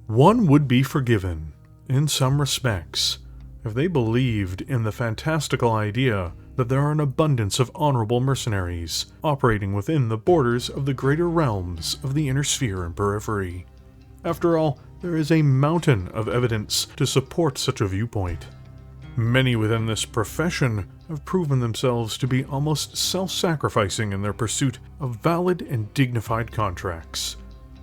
One would be forgiven, in some respects, if they believed in the fantastical idea that there are an abundance of honorable mercenaries operating within the borders of the greater realms of the inner sphere and periphery. After all, there is a mountain of evidence to support such a viewpoint. Many within this profession have proven themselves to be almost self-sacrificing in their pursuit of valid and dignified contracts,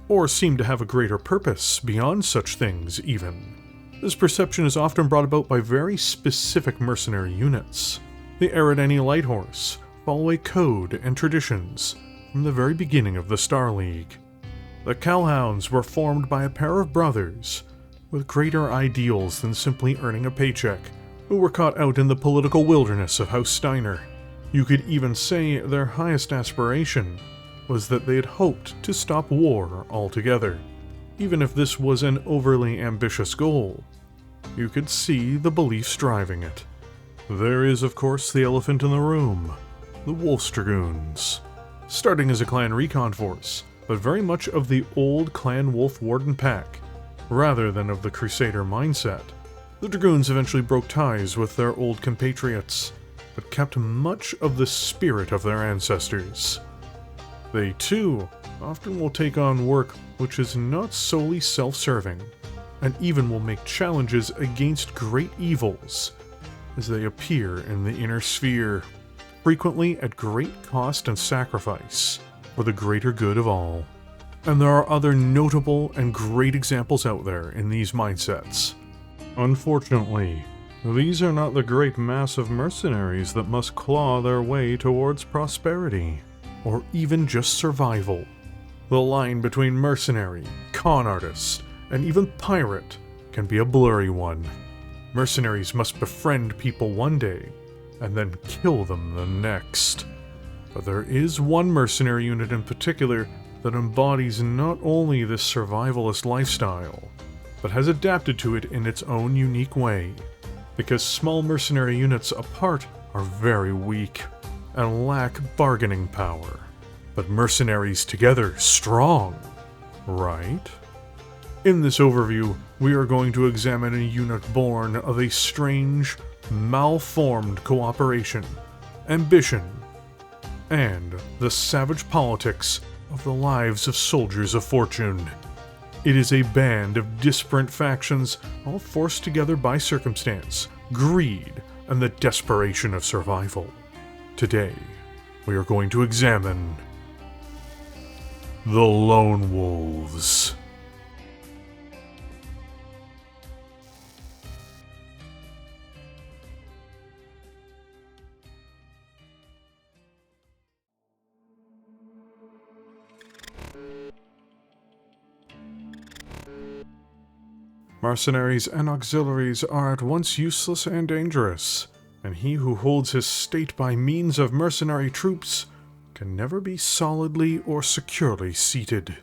or seem to have a greater purpose beyond such things even. This perception is often brought about by very specific mercenary units. The Eridani Light Horse follow a code and traditions from the very beginning of the Star League. The Calhounds were formed by a pair of brothers with greater ideals than simply earning a paycheck, who were caught out in the political wilderness of House Steiner. You could even say their highest aspiration was that they had hoped to stop war altogether. Even if this was an overly ambitious goal, you could see the beliefs driving it. There is, of course, the elephant in the room, the Dragoons. Starting as a clan recon force, but very much of the old clan Wolf Warden pack, rather than of the Crusader mindset. The Dragoons eventually broke ties with their old compatriots, but kept much of the spirit of their ancestors. They, too, often will take on work which is not solely self-serving, and even will make challenges against great evils as they appear in the inner sphere, frequently at great cost and sacrifice for the greater good of all. And there are other notable and great examples out there in these mindsets. Unfortunately, these are not the great mass of mercenaries that must claw their way towards prosperity, or even just survival. The line between mercenary, con artist, and even pirate can be a blurry one. Mercenaries must befriend people one day, and then kill them the next. But there is one mercenary unit in particular that embodies not only this survivalist lifestyle, but has adapted to it in its own unique way. Because small mercenary units apart are very weak and lack bargaining power. But mercenaries together strong, right? In this overview, we are going to examine a unit born of a strange, malformed cooperation, ambition, and the savage politics of the lives of soldiers of fortune. It is a band of disparate factions, all forced together by circumstance, greed, and the desperation of survival. Today, we are going to examine the Lone Wolves. Mercenaries and auxiliaries are at once useless and dangerous, and he who holds his state by means of mercenary troops can never be solidly or securely seated.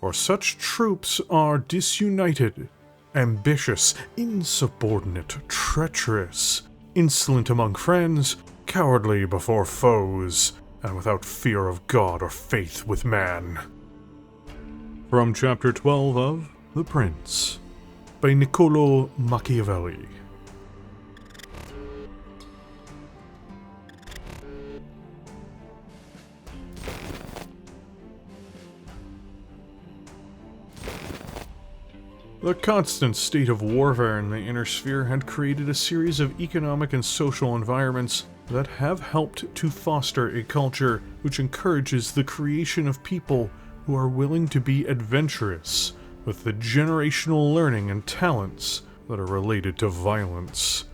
For such troops are disunited, ambitious, insubordinate, treacherous, insolent among friends, cowardly before foes, and without fear of God or faith with man. From Chapter 12 of The Prince, by Niccolo Machiavelli. The constant state of warfare in the inner sphere had created a series of economic and social environments that have helped to foster a culture which encourages the creation of people who are willing to be adventurous, with the generational learning and talents that are related to violence.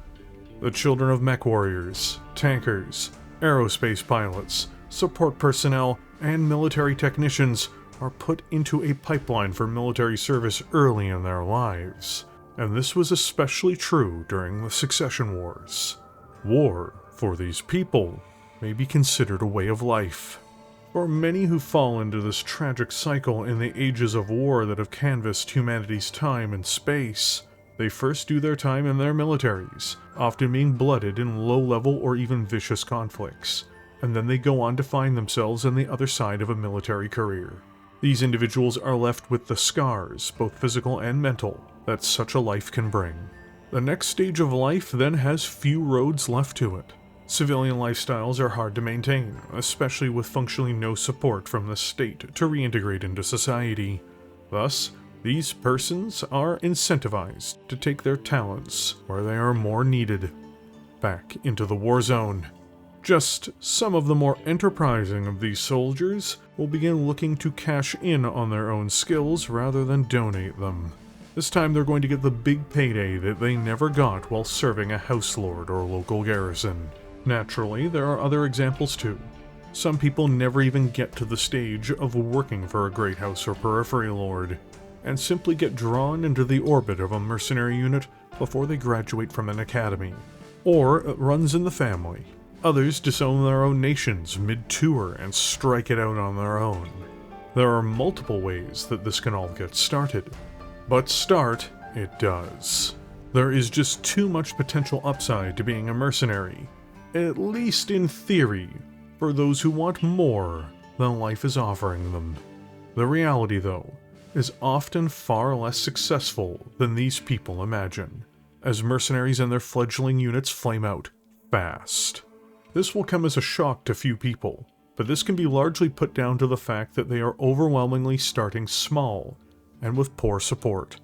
The children of mech warriors, tankers, aerospace pilots, support personnel, and military technicians are put into a pipeline for military service early in their lives. and this was especially true during the Succession Wars. War, for these people, may be considered a way of life. For many who fall into this tragic cycle in the ages of war that have canvassed humanity's time and space, they first do their time in their militaries, often being blooded in low-level or even vicious conflicts, and then they go on to find themselves on the other side of a military career. These individuals are left with the scars, both physical and mental, that such a life can bring. The next stage of life then has few roads left to it. Civilian lifestyles are hard to maintain, especially with functionally no support from the state to reintegrate into society. Thus, these persons are incentivized to take their talents where they are more needed, back into the war zone. Just some of the more enterprising of these soldiers will begin looking to cash in on their own skills rather than donate them. This time they're going to get the big payday that they never got while serving a house lord or local garrison. Naturally, there are other examples too. Some people never even get to the stage of working for a great house or periphery lord, and simply get drawn into the orbit of a mercenary unit before they graduate from an academy. Or it runs in the family. Others disown their own nations mid-tour and strike it out on their own. There are multiple ways that this can all get started, but start it does. There is just too much potential upside to being a mercenary, at least in theory, for those who want more than life is offering them. The reality, though, is often far less successful than these people imagine, as mercenaries and their fledgling units flame out fast. This will come as a shock to few people, but this can be largely put down to the fact that they are overwhelmingly starting small and with poor support.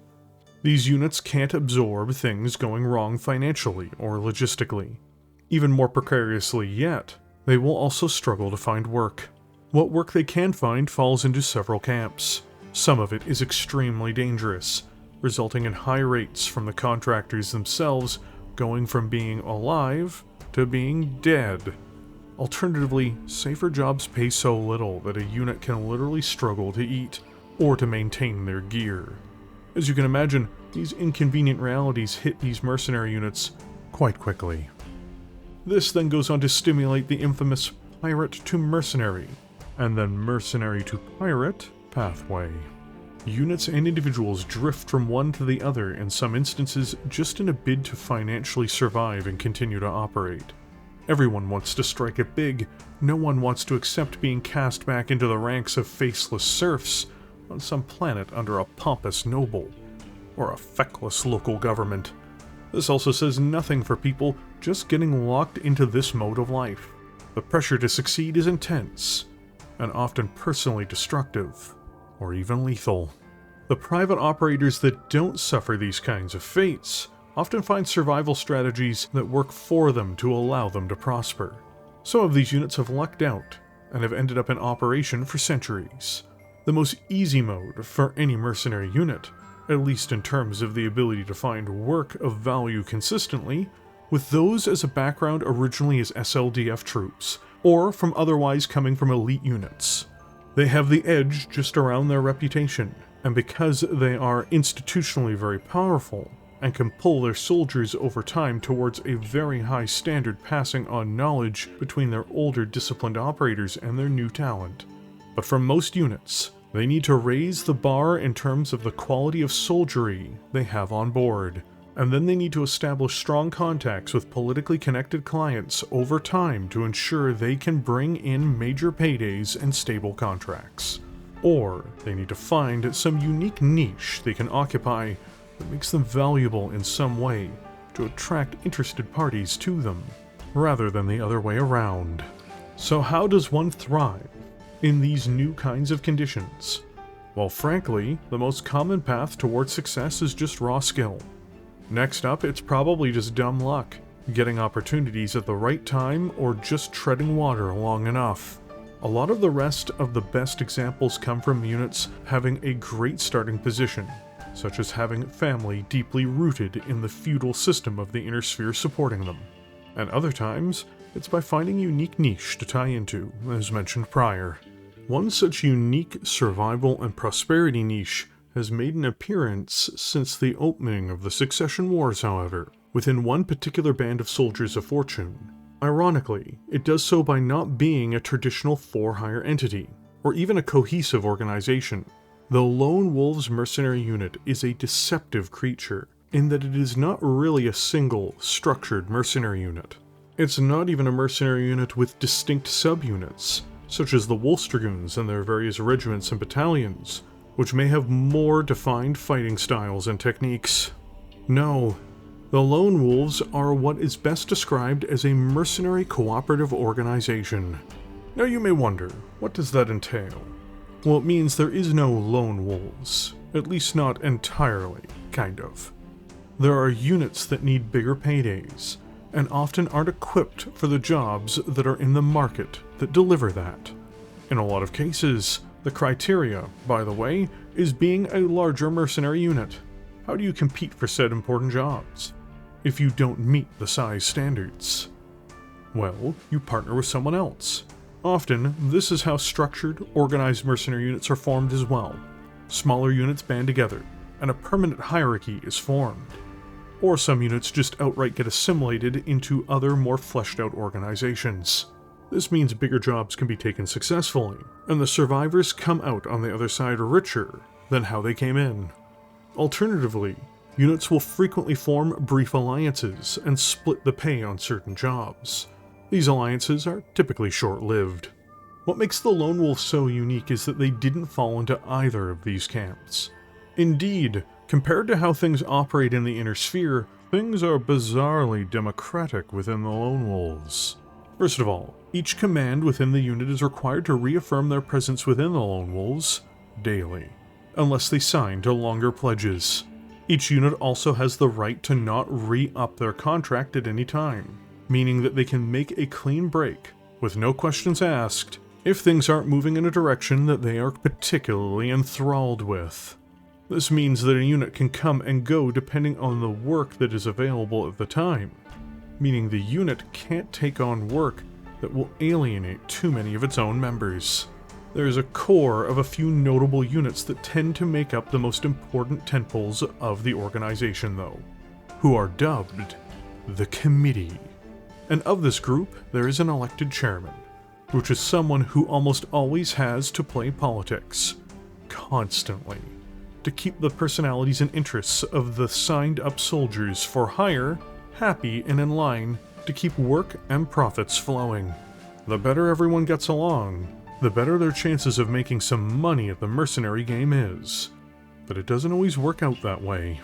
These units can't absorb things going wrong financially or logistically. Even more precariously yet, they will also struggle to find work. What work they can find falls into several camps. Some of it is extremely dangerous, resulting in high rates from the contractors themselves going from being alive to being dead. Alternatively, safer jobs pay so little that a unit can literally struggle to eat or to maintain their gear. As you can imagine, these inconvenient realities hit these mercenary units quite quickly. This then goes on to stimulate the infamous pirate to mercenary, and then mercenary to pirate pathway. Units and individuals drift from one to the other in some instances just in a bid to financially survive and continue to operate. Everyone wants to strike it big. No one wants to accept being cast back into the ranks of faceless serfs on some planet under a pompous noble, or a feckless local government. This also says nothing for people just getting locked into this mode of life. The pressure to succeed is intense, and often personally destructive, or even lethal. The private operators that don't suffer these kinds of fates often find survival strategies that work for them to allow them to prosper. Some of these units have lucked out and have ended up in operation for centuries. The most easy mode for any mercenary unit, at least in terms of the ability to find work of value consistently, with those as a background originally as SLDF troops, or from otherwise coming from elite units. They have the edge just around their reputation, and because they are institutionally very powerful, and can pull their soldiers over time towards a very high standard passing on knowledge between their older disciplined operators and their new talent. But for most units, they need to raise the bar in terms of the quality of soldiery they have on board, and then they need to establish strong contacts with politically connected clients over time to ensure they can bring in major paydays and stable contracts. Or they need to find some unique niche they can occupy that makes them valuable in some way to attract interested parties to them, rather than the other way around. So how does one thrive in these new kinds of conditions? Well, frankly, the most common path towards success is just raw skill. Next up, it's probably just dumb luck, getting opportunities at the right time or just treading water long enough. A lot of the rest of the best examples come from units having a great starting position, such as having family deeply rooted in the feudal system of the inner sphere supporting them. And other times, it's by finding a unique niche to tie into, as mentioned prior. One such unique survival and prosperity niche has made an appearance since the opening of the Succession Wars, however, within one particular band of soldiers of fortune. Ironically, it does so by not being a traditional for-hire entity, or even a cohesive organization. The Lone Wolves mercenary unit is a deceptive creature, in that it is not really a single, structured mercenary unit. It's not even a mercenary unit with distinct subunits, such as the Dragoons and their various regiments and battalions, which may have more defined fighting styles and techniques. No, the Lone Wolves are what is best described as a mercenary cooperative organization. Now you may wonder, what does that entail? Well, it means there is no Lone Wolves, at least not entirely, kind of. There are units that need bigger paydays, and often aren't equipped for the jobs that are in the market that deliver that. In a lot of cases, the criteria, by the way, is being a larger mercenary unit. How do you compete for said important jobs if you don't meet the size standards? Well, you partner with someone else. Often, this is how structured, organized mercenary units are formed as well. Smaller units band together, and a permanent hierarchy is formed. Or some units just outright get assimilated into other, more fleshed-out organizations. This means bigger jobs can be taken successfully, and the survivors come out on the other side richer than how they came in. Alternatively, units will frequently form brief alliances and split the pay on certain jobs. These alliances are typically short-lived. What makes the Lone Wolf so unique is that they didn't fall into either of these camps. Indeed, compared to how things operate in the Inner Sphere, things are bizarrely democratic within the Lone Wolves. First of all, each command within the unit is required to reaffirm their presence within the Lone Wolves daily, unless they sign to longer pledges. Each unit also has the right to not re-up their contract at any time, meaning that they can make a clean break, with no questions asked, if things aren't moving in a direction that they are particularly enthralled with. This means that a unit can come and go depending on the work that is available at the time, meaning the unit can't take on work that will alienate too many of its own members. There is a core of a few notable units that tend to make up the most important tentpoles of the organization, though, who are dubbed the Committee. And of this group, there is an elected chairman, which is someone who almost always has to play politics, constantly, to keep the personalities and interests of the signed-up soldiers for hire happy and in line to keep work and profits flowing. The better everyone gets along, the better their chances of making some money at the mercenary game is. But it doesn't always work out that way.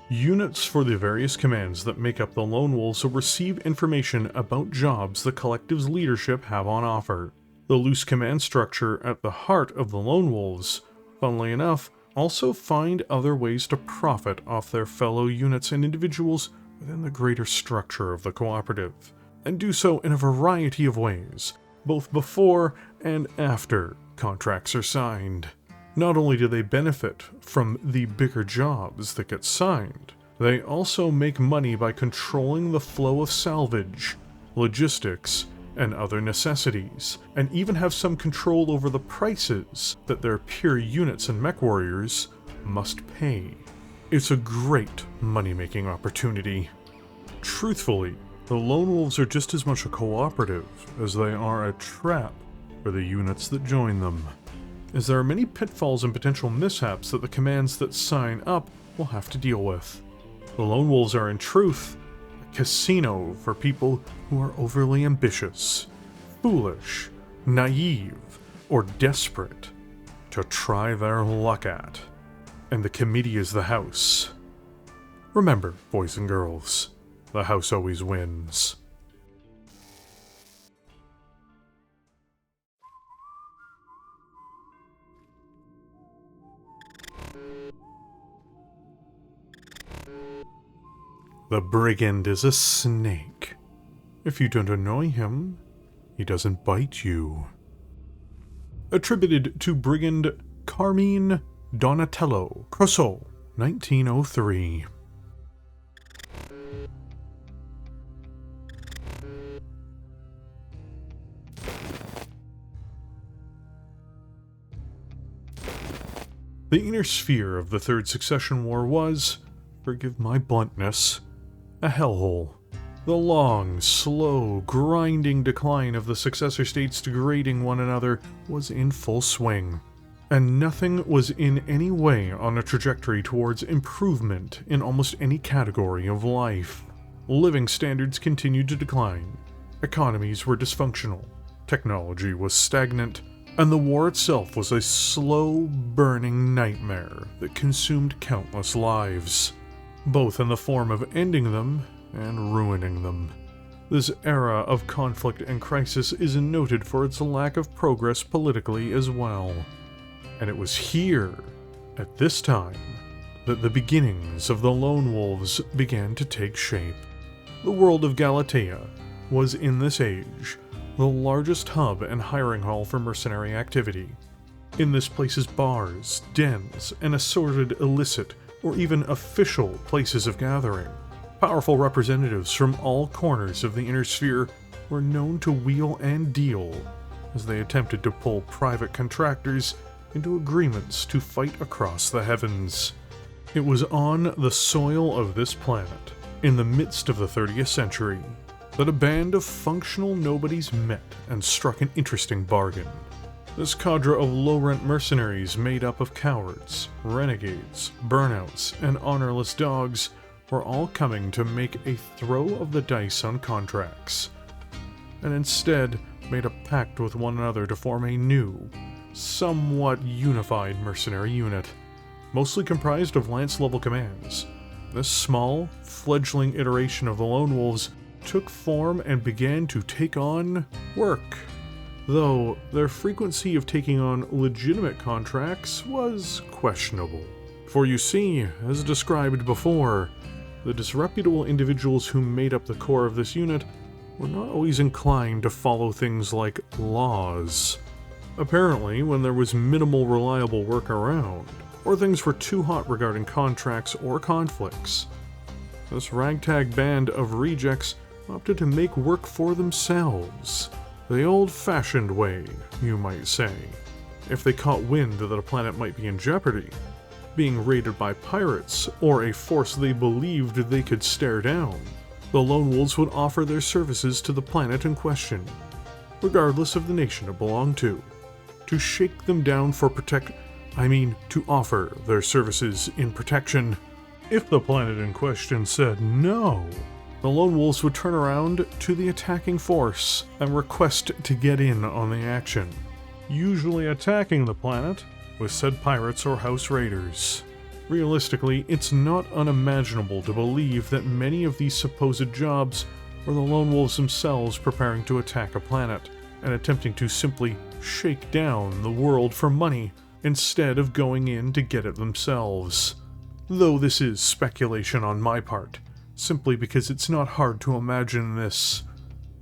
Units for the various commands that make up the Lone Wolves will receive information about jobs the collective's leadership have on offer. The loose command structure at the heart of the Lone Wolves, funnily enough, also find other ways to profit off their fellow units and individuals within the greater structure of the cooperative, and do so in a variety of ways, both before and after contracts are signed. Not only do they benefit from the bigger jobs that get signed, they also make money by controlling the flow of salvage, logistics, and other necessities, and even have some control over the prices that their peer units and Mechwarriors must pay. It's a great money-making opportunity. Truthfully, the Lone Wolves are just as much a cooperative as they are a trap for the units that join them, as there are many pitfalls and potential mishaps that the commands that sign up will have to deal with. The Lone Wolves are in truth a casino for people who are overly ambitious, foolish, naive, or desperate to try their luck at. And the committee is the house. Remember, boys and girls, the house always wins. The brigand is a snake. If you don't annoy him, he doesn't bite you. Attributed to brigand Carmine Donatello Crosso, 1903. The inner sphere of the Third Succession War was, forgive my bluntness, a hellhole. The long, slow, grinding decline of the successor states degrading one another was in full swing, and nothing was in any way on a trajectory towards improvement in almost any category of life. Living standards continued to decline, economies were dysfunctional, technology was stagnant, and the war itself was a slow, burning nightmare that consumed countless lives, both in the form of ending them and ruining them. This era of conflict and crisis is noted for its lack of progress politically as well. And it was here, at this time, that the beginnings of the Lone Wolves began to take shape. The world of Galatea was, in this age, the largest hub and hiring hall for mercenary activity. In this place's bars, dens, and assorted illicit or even official places of gathering, powerful representatives from all corners of the inner sphere were known to wheel and deal as they attempted to pull private contractors into agreements to fight across the heavens. It was on the soil of this planet, in the midst of the 30th century, that a band of functional nobodies met and struck an interesting bargain. This cadre of low-rent mercenaries made up of cowards, renegades, burnouts, and honorless dogs were all coming to make a throw of the dice on contracts, and instead made a pact with one another to form a new, somewhat unified mercenary unit, mostly comprised of lance-level commands. This small, fledgling iteration of the Lone Wolves took form and began to take on work, though their frequency of taking on legitimate contracts was questionable. For you see, as described before, the disreputable individuals who made up the core of this unit were not always inclined to follow things like laws. Apparently, when there was minimal reliable work around, or things were too hot regarding contracts or conflicts, this ragtag band of rejects opted to make work for themselves, the old-fashioned way, you might say. If they caught wind that a planet might be in jeopardy, being raided by pirates, or a force they believed they could stare down, the Lone Wolves would offer their services to the planet in question, regardless of the nation it belonged to shake them down for to offer their services in protection. If the planet in question said no, the Lone Wolves would turn around to the attacking force and request to get in on the action, usually attacking the planet with said pirates or house raiders. Realistically, it's not unimaginable to believe that many of these supposed jobs were the Lone Wolves themselves preparing to attack a planet and attempting to simply shake down the world for money instead of going in to get it themselves. Though this is speculation on my part, simply because it's not hard to imagine this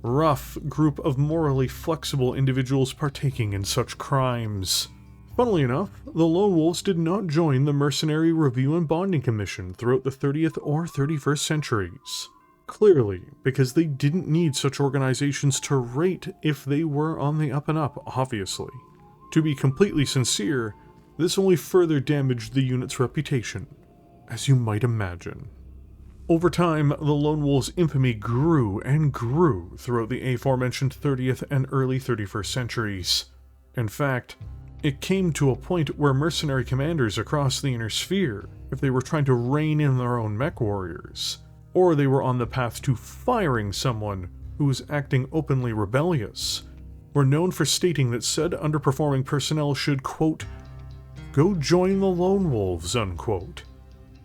rough group of morally flexible individuals partaking in such crimes. Funnily enough, the Lone Wolves did not join the Mercenary Review and Bonding Commission throughout the 30th or 31st centuries. Clearly, because they didn't need such organizations to rate if they were on the up and up, obviously. To be completely sincere, this only further damaged the unit's reputation, as you might imagine. Over time, the Lone Wolves' infamy grew and grew throughout the aforementioned 30th and early 31st centuries. In fact, it came to a point where mercenary commanders across the inner sphere, if they were trying to rein in their own Mechwarriors, or they were on the path to firing someone who was acting openly rebellious, were known for stating that said underperforming personnel should, quote, go join the Lone Wolves, unquote,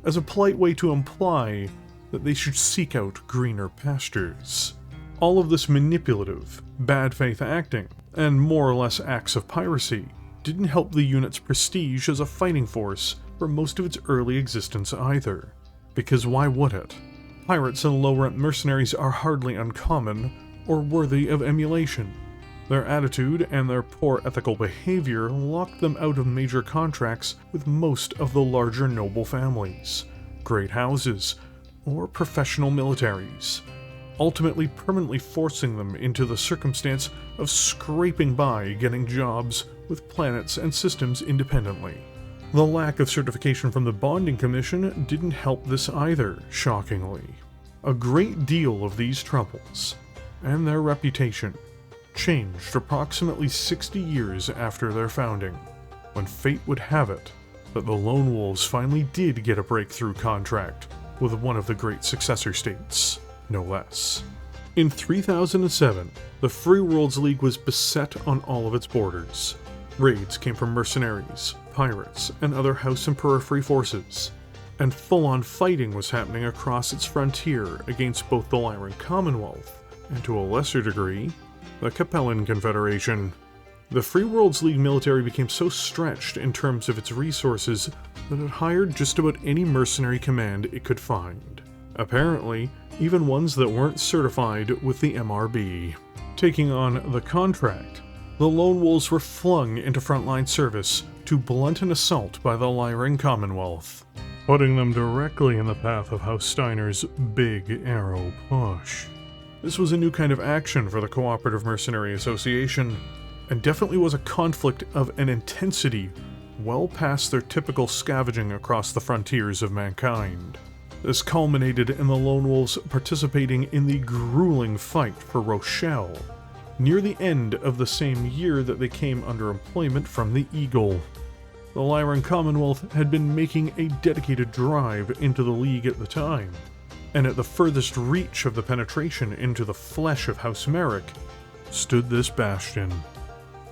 as a polite way to imply that they should seek out greener pastures. All of this manipulative, bad faith acting, and more or less acts of piracy didn't help the unit's prestige as a fighting force for most of its early existence either. Because why would it? Pirates and low-rent mercenaries are hardly uncommon or worthy of emulation. Their attitude and their poor ethical behavior locked them out of major contracts with most of the larger noble families, great houses, or professional militaries, ultimately permanently forcing them into the circumstance of scraping by getting jobs with planets and systems independently. The lack of certification from the Bonding Commission didn't help this either, shockingly. A great deal of these troubles, and their reputation, changed approximately 60 years after their founding, when fate would have it that the Lone Wolves finally did get a breakthrough contract with one of the great successor states, no less. In 3007, the Free Worlds League was beset on all of its borders. Raids came from mercenaries, pirates, and other house and periphery forces, and full-on fighting was happening across its frontier against both the Lyran Commonwealth, and to a lesser degree, the Capellan Confederation. The Free Worlds League military became so stretched in terms of its resources that it hired just about any mercenary command it could find. Apparently, even ones that weren't certified with the MRB. Taking on the contract, the Lone Wolves were flung into frontline service to blunt an assault by the Lyran Commonwealth, putting them directly in the path of House Steiner's Big Arrow push. This was a new kind of action for the Cooperative Mercenary Association, and definitely was a conflict of an intensity well past their typical scavenging across the frontiers of mankind. This culminated in the Lone Wolves participating in the grueling fight for Rochelle, near the end of the same year that they came under employment from the Eagle. The Lyran Commonwealth had been making a dedicated drive into the League at the time, and at the furthest reach of the penetration into the flesh of House Marik stood this bastion.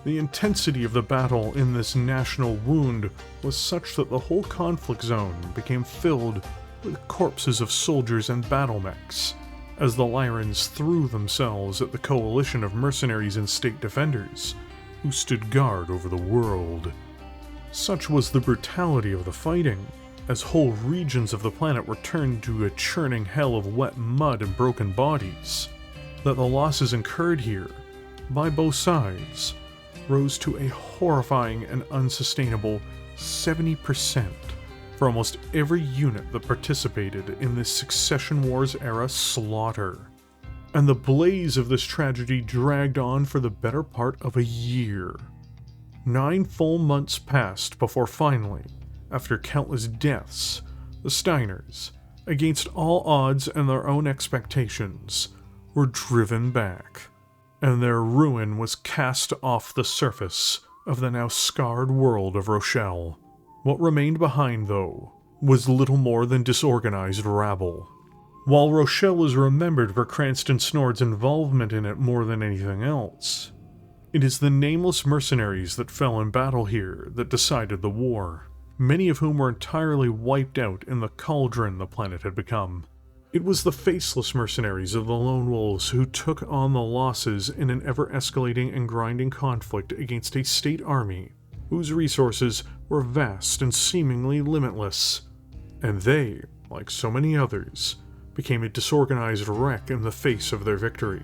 The intensity of the battle in this national wound was such that the whole conflict zone became filled with corpses of soldiers and battle mechs, as the Lyrans threw themselves at the coalition of mercenaries and state defenders, who stood guard over the world. Such was the brutality of the fighting, as whole regions of the planet were turned to a churning hell of wet mud and broken bodies, that the losses incurred here, by both sides, rose to a horrifying and unsustainable 70% for almost every unit that participated in this Succession Wars-era slaughter. And the blaze of this tragedy dragged on for the better part of a year. 9 full months passed before finally, after countless deaths, the Steiners, against all odds and their own expectations, were driven back, and their ruin was cast off the surface of the now scarred world of Rochelle. What remained behind, though, was little more than disorganized rabble. While Rochelle is remembered for Cranston Snord's involvement in it more than anything else, it is the nameless mercenaries that fell in battle here that decided the war, many of whom were entirely wiped out in the cauldron the planet had become. It was the faceless mercenaries of the Lone Wolves who took on the losses in an ever-escalating and grinding conflict against a state army whose resources were vast and seemingly limitless, and they, like so many others, became a disorganized wreck in the face of their victory.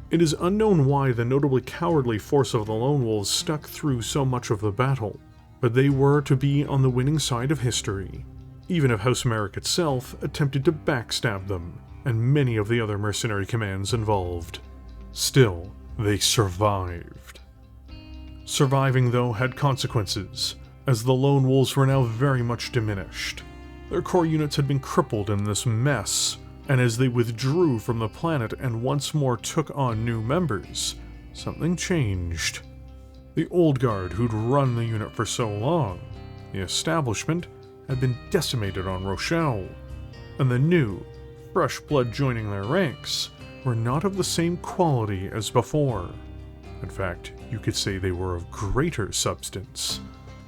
It is unknown why the notably cowardly force of the Lone Wolves stuck through so much of the battle, but they were to be on the winning side of history, even if House Marik itself attempted to backstab them, and many of the other mercenary commands involved. Still, they survived. Surviving, though, had consequences, as the Lone Wolves were now very much diminished. Their core units had been crippled in this mess, and as they withdrew from the planet and once more took on new members, something changed. The old guard who'd run the unit for so long, the establishment, had been decimated on Rochelle, and the new, fresh blood joining their ranks were not of the same quality as before. In fact, you could say they were of greater substance.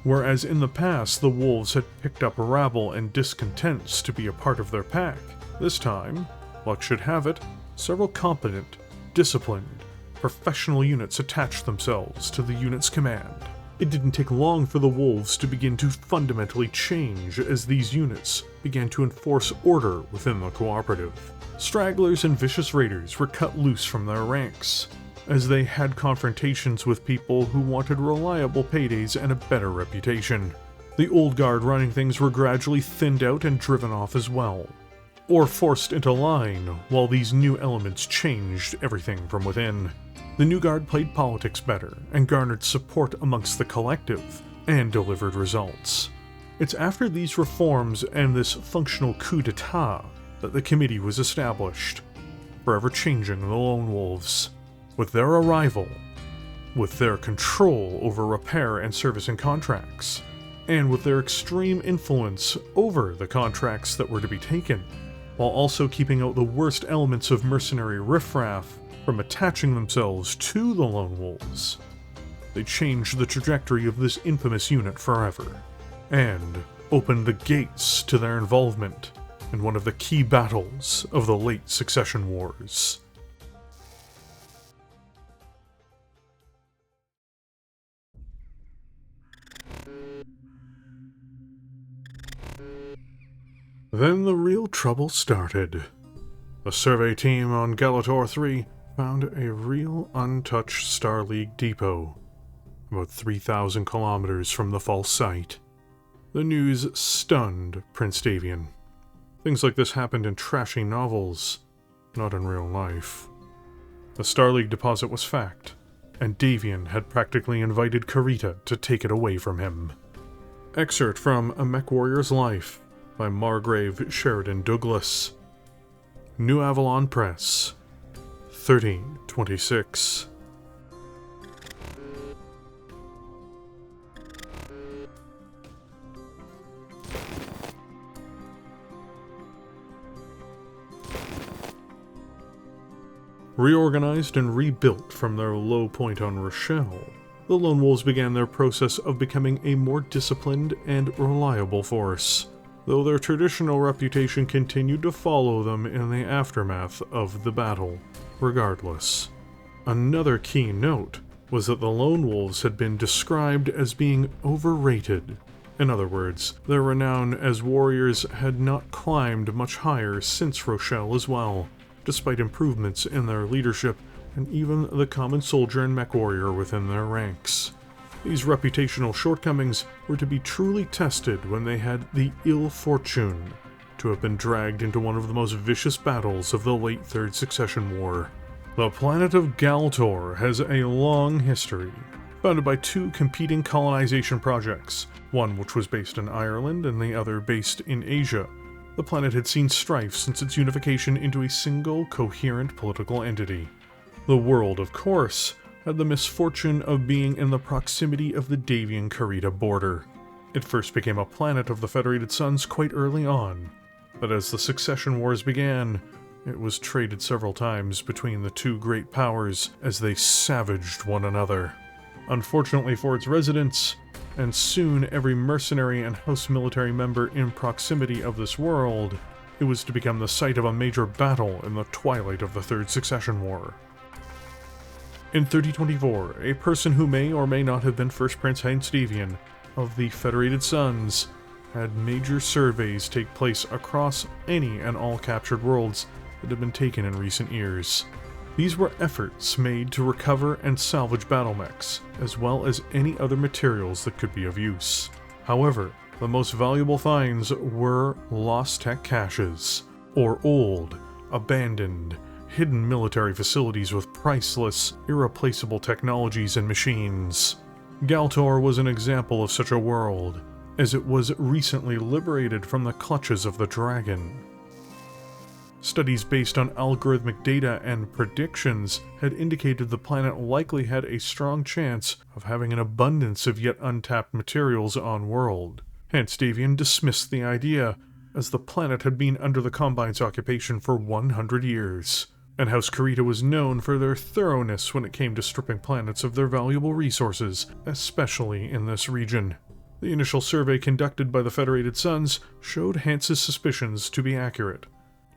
Whereas in the past the wolves had picked up rabble and discontents to be a part of their pack, this time, luck should have it, several competent, disciplined, professional units attached themselves to the unit's command. It didn't take long for the wolves to begin to fundamentally change as these units began to enforce order within the cooperative. Stragglers and vicious raiders were cut loose from their ranks, as they had confrontations with people who wanted reliable paydays and a better reputation. The old guard running things were gradually thinned out and driven off as well, or forced into line while these new elements changed everything from within. The new guard played politics better and garnered support amongst the collective and delivered results. It's after these reforms and this functional coup d'etat that the committee was established, forever changing the Lone Wolves. With their arrival, with their control over repair and servicing contracts, and with their extreme influence over the contracts that were to be taken, while also keeping out the worst elements of mercenary riffraff from attaching themselves to the Lone Wolves, they changed the trajectory of this infamous unit forever, and opened the gates to their involvement in one of the key battles of the late Succession Wars. Then the real trouble started. The survey team on Galtor 3 found a real untouched Star League depot, about 3,000 kilometers from the false site. The news stunned Prince Davion. Things like this happened in trashy novels, not in real life. The Star League deposit was fact, and Davion had practically invited Karita to take it away from him. Excerpt from A Mechwarrior's Life by Margrave Sheridan Douglas. New Avalon Press, 1326. Reorganized and rebuilt from their low point on Rochelle, the Lone Wolves began their process of becoming a more disciplined and reliable force, though their traditional reputation continued to follow them in the aftermath of the battle, regardless. Another key note was that the Lone Wolves had been described as being overrated. In other words, their renown as warriors had not climbed much higher since Rochelle as well, despite improvements in their leadership and even the common soldier and mech warrior within their ranks. These reputational shortcomings were to be truly tested when they had the ill fortune to have been dragged into one of the most vicious battles of the late Third Succession War. The planet of Galtor has a long history, founded by two competing colonization projects, one which was based in Ireland and the other based in Asia. The planet had seen strife since its unification into a single, coherent political entity. The world, of course, had the misfortune of being in the proximity of the Davion-Karita border. It first became a planet of the Federated Suns quite early on, but as the Succession Wars began, it was traded several times between the two great powers as they savaged one another. Unfortunately for its residents, and soon every mercenary and house military member in proximity of this world, it was to become the site of a major battle in the twilight of the Third Succession War. In 3024, a person who may or may not have been First Prince Heinz Davion of the Federated Suns had major surveys take place across any and all captured worlds that had been taken in recent years. These were efforts made to recover and salvage battle mechs, as well as any other materials that could be of use. However, the most valuable finds were lost tech caches, or old, abandoned, hidden military facilities with priceless, irreplaceable technologies and machines. Galtor was an example of such a world, as it was recently liberated from the clutches of the Dragon. Studies based on algorithmic data and predictions had indicated the planet likely had a strong chance of having an abundance of yet untapped materials on-world. Hence Davion dismissed the idea, as the planet had been under the Combine's occupation for 100 years. And House Karita was known for their thoroughness when it came to stripping planets of their valuable resources, especially in this region. The initial survey conducted by the Federated Suns showed Hance's suspicions to be accurate.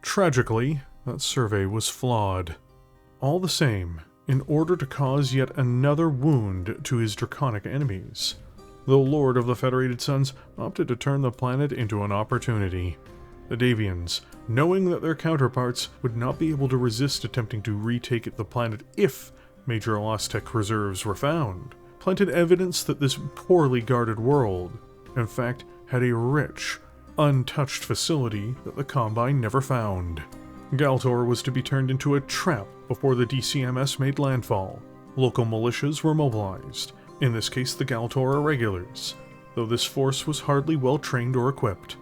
Tragically, that survey was flawed. All the same, in order to cause yet another wound to his draconic enemies, the Lord of the Federated Suns opted to turn the planet into an opportunity. The Davions, knowing that their counterparts would not be able to resist attempting to retake the planet if major lost tech reserves were found, planted evidence that this poorly guarded world, in fact, had a rich, untouched facility that the Combine never found. Galtor was to be turned into a trap before the DCMS made landfall. Local militias were mobilized, in this case the Galtor Irregulars, though this force was hardly well trained or equipped.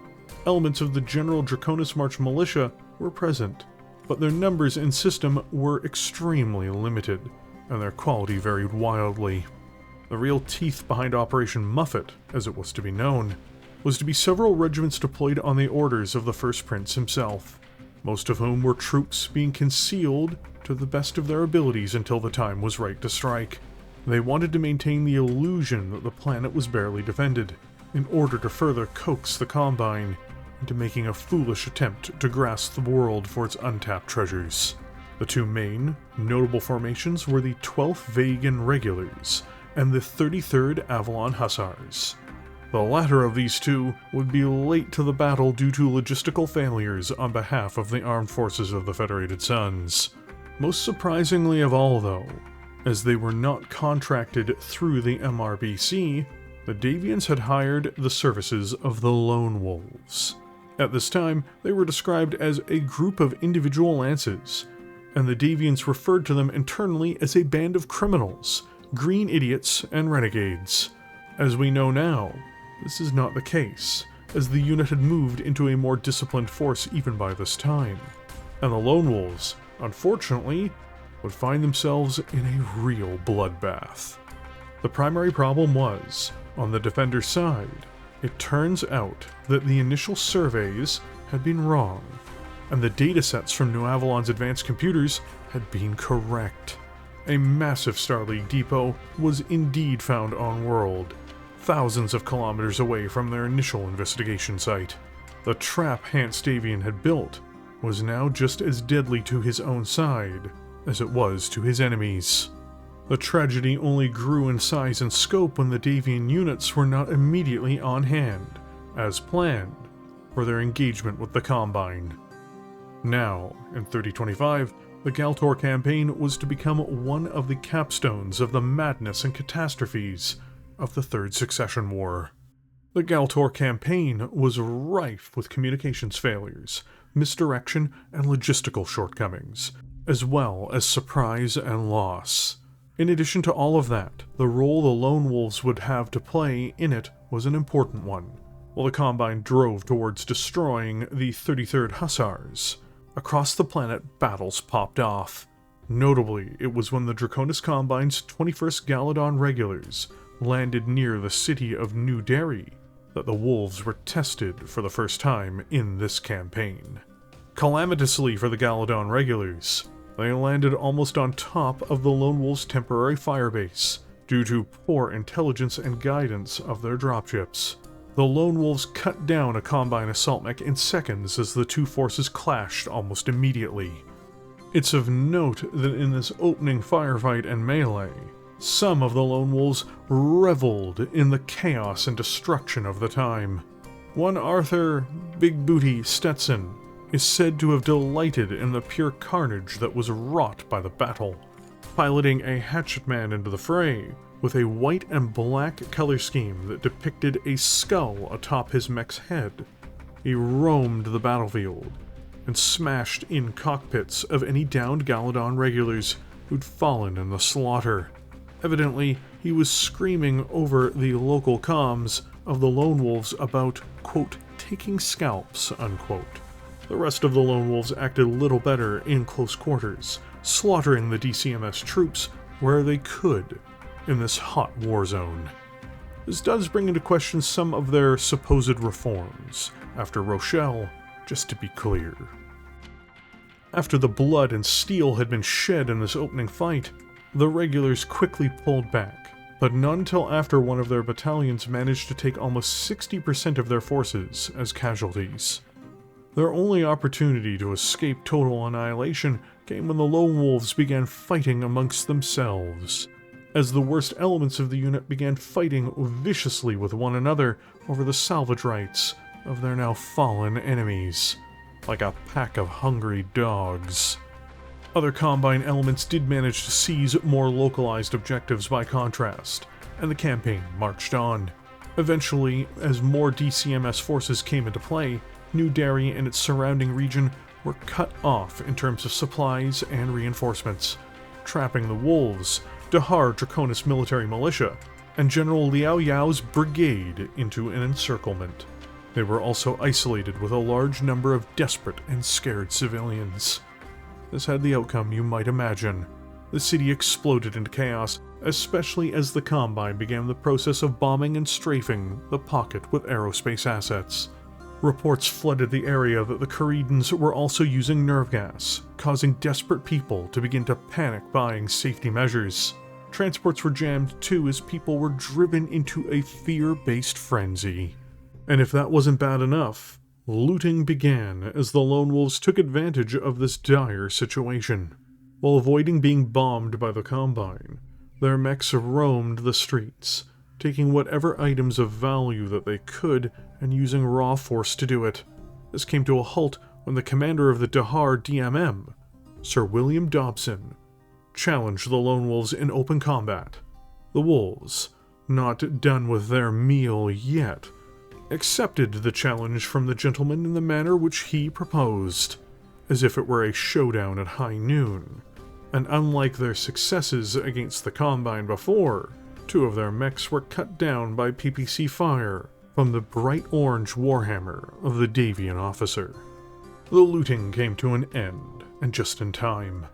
Elements of the General Draconis March militia were present, but their numbers and system were extremely limited, and their quality varied wildly. The real teeth behind Operation Muffet, as it was to be known, was to be several regiments deployed on the orders of the First Prince himself, most of whom were troops being concealed to the best of their abilities until the time was right to strike. They wanted to maintain the illusion that the planet was barely defended, in order to further coax the Combine into making a foolish attempt to grasp the world for its untapped treasures. The two main, notable formations were the 12th Vagan Regulars and the 33rd Avalon Hussars. The latter of these two would be late to the battle due to logistical failures on behalf of the armed forces of the Federated Suns. Most surprisingly of all, though, as they were not contracted through the MRBC, the Davions had hired the services of the Lone Wolves. At this time, they were described as a group of individual lances, and the Davions referred to them internally as a band of criminals, green idiots, and renegades. As we know now, this is not the case, as the unit had moved into a more disciplined force even by this time, and the Lone Wolves, unfortunately, would find themselves in a real bloodbath. The primary problem was, on the Defender's side, it turns out that the initial surveys had been wrong, and the datasets from New Avalon's advanced computers had been correct. A massive Starleague depot was indeed found on world, thousands of kilometers away from their initial investigation site. The trap Hans Davion had built was now just as deadly to his own side as it was to his enemies. The tragedy only grew in size and scope when the Davion units were not immediately on hand, as planned, for their engagement with the Combine. Now, in 3025, the Galtor campaign was to become one of the capstones of the madness and catastrophes of the Third Succession War. The Galtor campaign was rife with communications failures, misdirection, and logistical shortcomings, as well as surprise and loss. In addition to all of that, the role the Lone Wolves would have to play in it was an important one. While the Combine drove towards destroying the 33rd Hussars, across the planet battles popped off. Notably, it was when the Draconis Combine's 21st Galladon Regulars landed near the city of New Derry that the Wolves were tested for the first time in this campaign. Calamitously for the Galladon Regulars, they landed almost on top of the Lone Wolves' temporary firebase due to poor intelligence and guidance of their dropships. The Lone Wolves cut down a Combine assault mech in seconds as the two forces clashed almost immediately. It's of note that in this opening firefight and melee, some of the Lone Wolves reveled in the chaos and destruction of the time. One Arthur Big Booty Stetson is said to have delighted in the pure carnage that was wrought by the battle, piloting a hatchetman into the fray with a white and black color scheme that depicted a skull atop his mech's head. He roamed the battlefield and smashed in cockpits of any downed Galladon regulars who'd fallen in the slaughter. Evidently, he was screaming over the local comms of the Lone Wolves about, quote, taking scalps, unquote. The rest of the Lone Wolves acted little better in close quarters, slaughtering the DCMS troops where they could in this hot war zone. This does bring into question some of their supposed reforms after Rochelle, just to be clear. After the blood and steel had been shed in this opening fight, the regulars quickly pulled back, but not until after one of their battalions managed to take almost 60% of their forces as casualties. Their only opportunity to escape total annihilation came when the Lone Wolves began fighting amongst themselves, as the worst elements of the unit began fighting viciously with one another over the salvage rights of their now fallen enemies, like a pack of hungry dogs. Other Combine elements did manage to seize more localized objectives by contrast, and the campaign marched on. Eventually, as more DCMS forces came into play, New Derry and its surrounding region were cut off in terms of supplies and reinforcements, trapping the Wolves, Dahar Draconis military militia, and General Liao Yao's brigade into an encirclement. They were also isolated with a large number of desperate and scared civilians. This had the outcome you might imagine. The city exploded into chaos, especially as the Combine began the process of bombing and strafing the pocket with aerospace assets. Reports flooded the area that the Caridans were also using nerve gas, causing desperate people to begin to panic buying safety measures. Transports were jammed too as people were driven into a fear-based frenzy. And if that wasn't bad enough, looting began as the Lone Wolves took advantage of this dire situation. While avoiding being bombed by the Combine, their mechs roamed the streets, taking whatever items of value that they could and using raw force to do it. This came to a halt when the commander of the Dahar DMM, Sir William Dobson, challenged the Lone Wolves in open combat. The Wolves, not done with their meal yet, accepted the challenge from the gentleman in the manner which he proposed, as if it were a showdown at high noon. And unlike their successes against the Combine before, 2 of their mechs were cut down by PPC fire from the bright orange warhammer of the Davion officer. The looting came to an end, and just in time,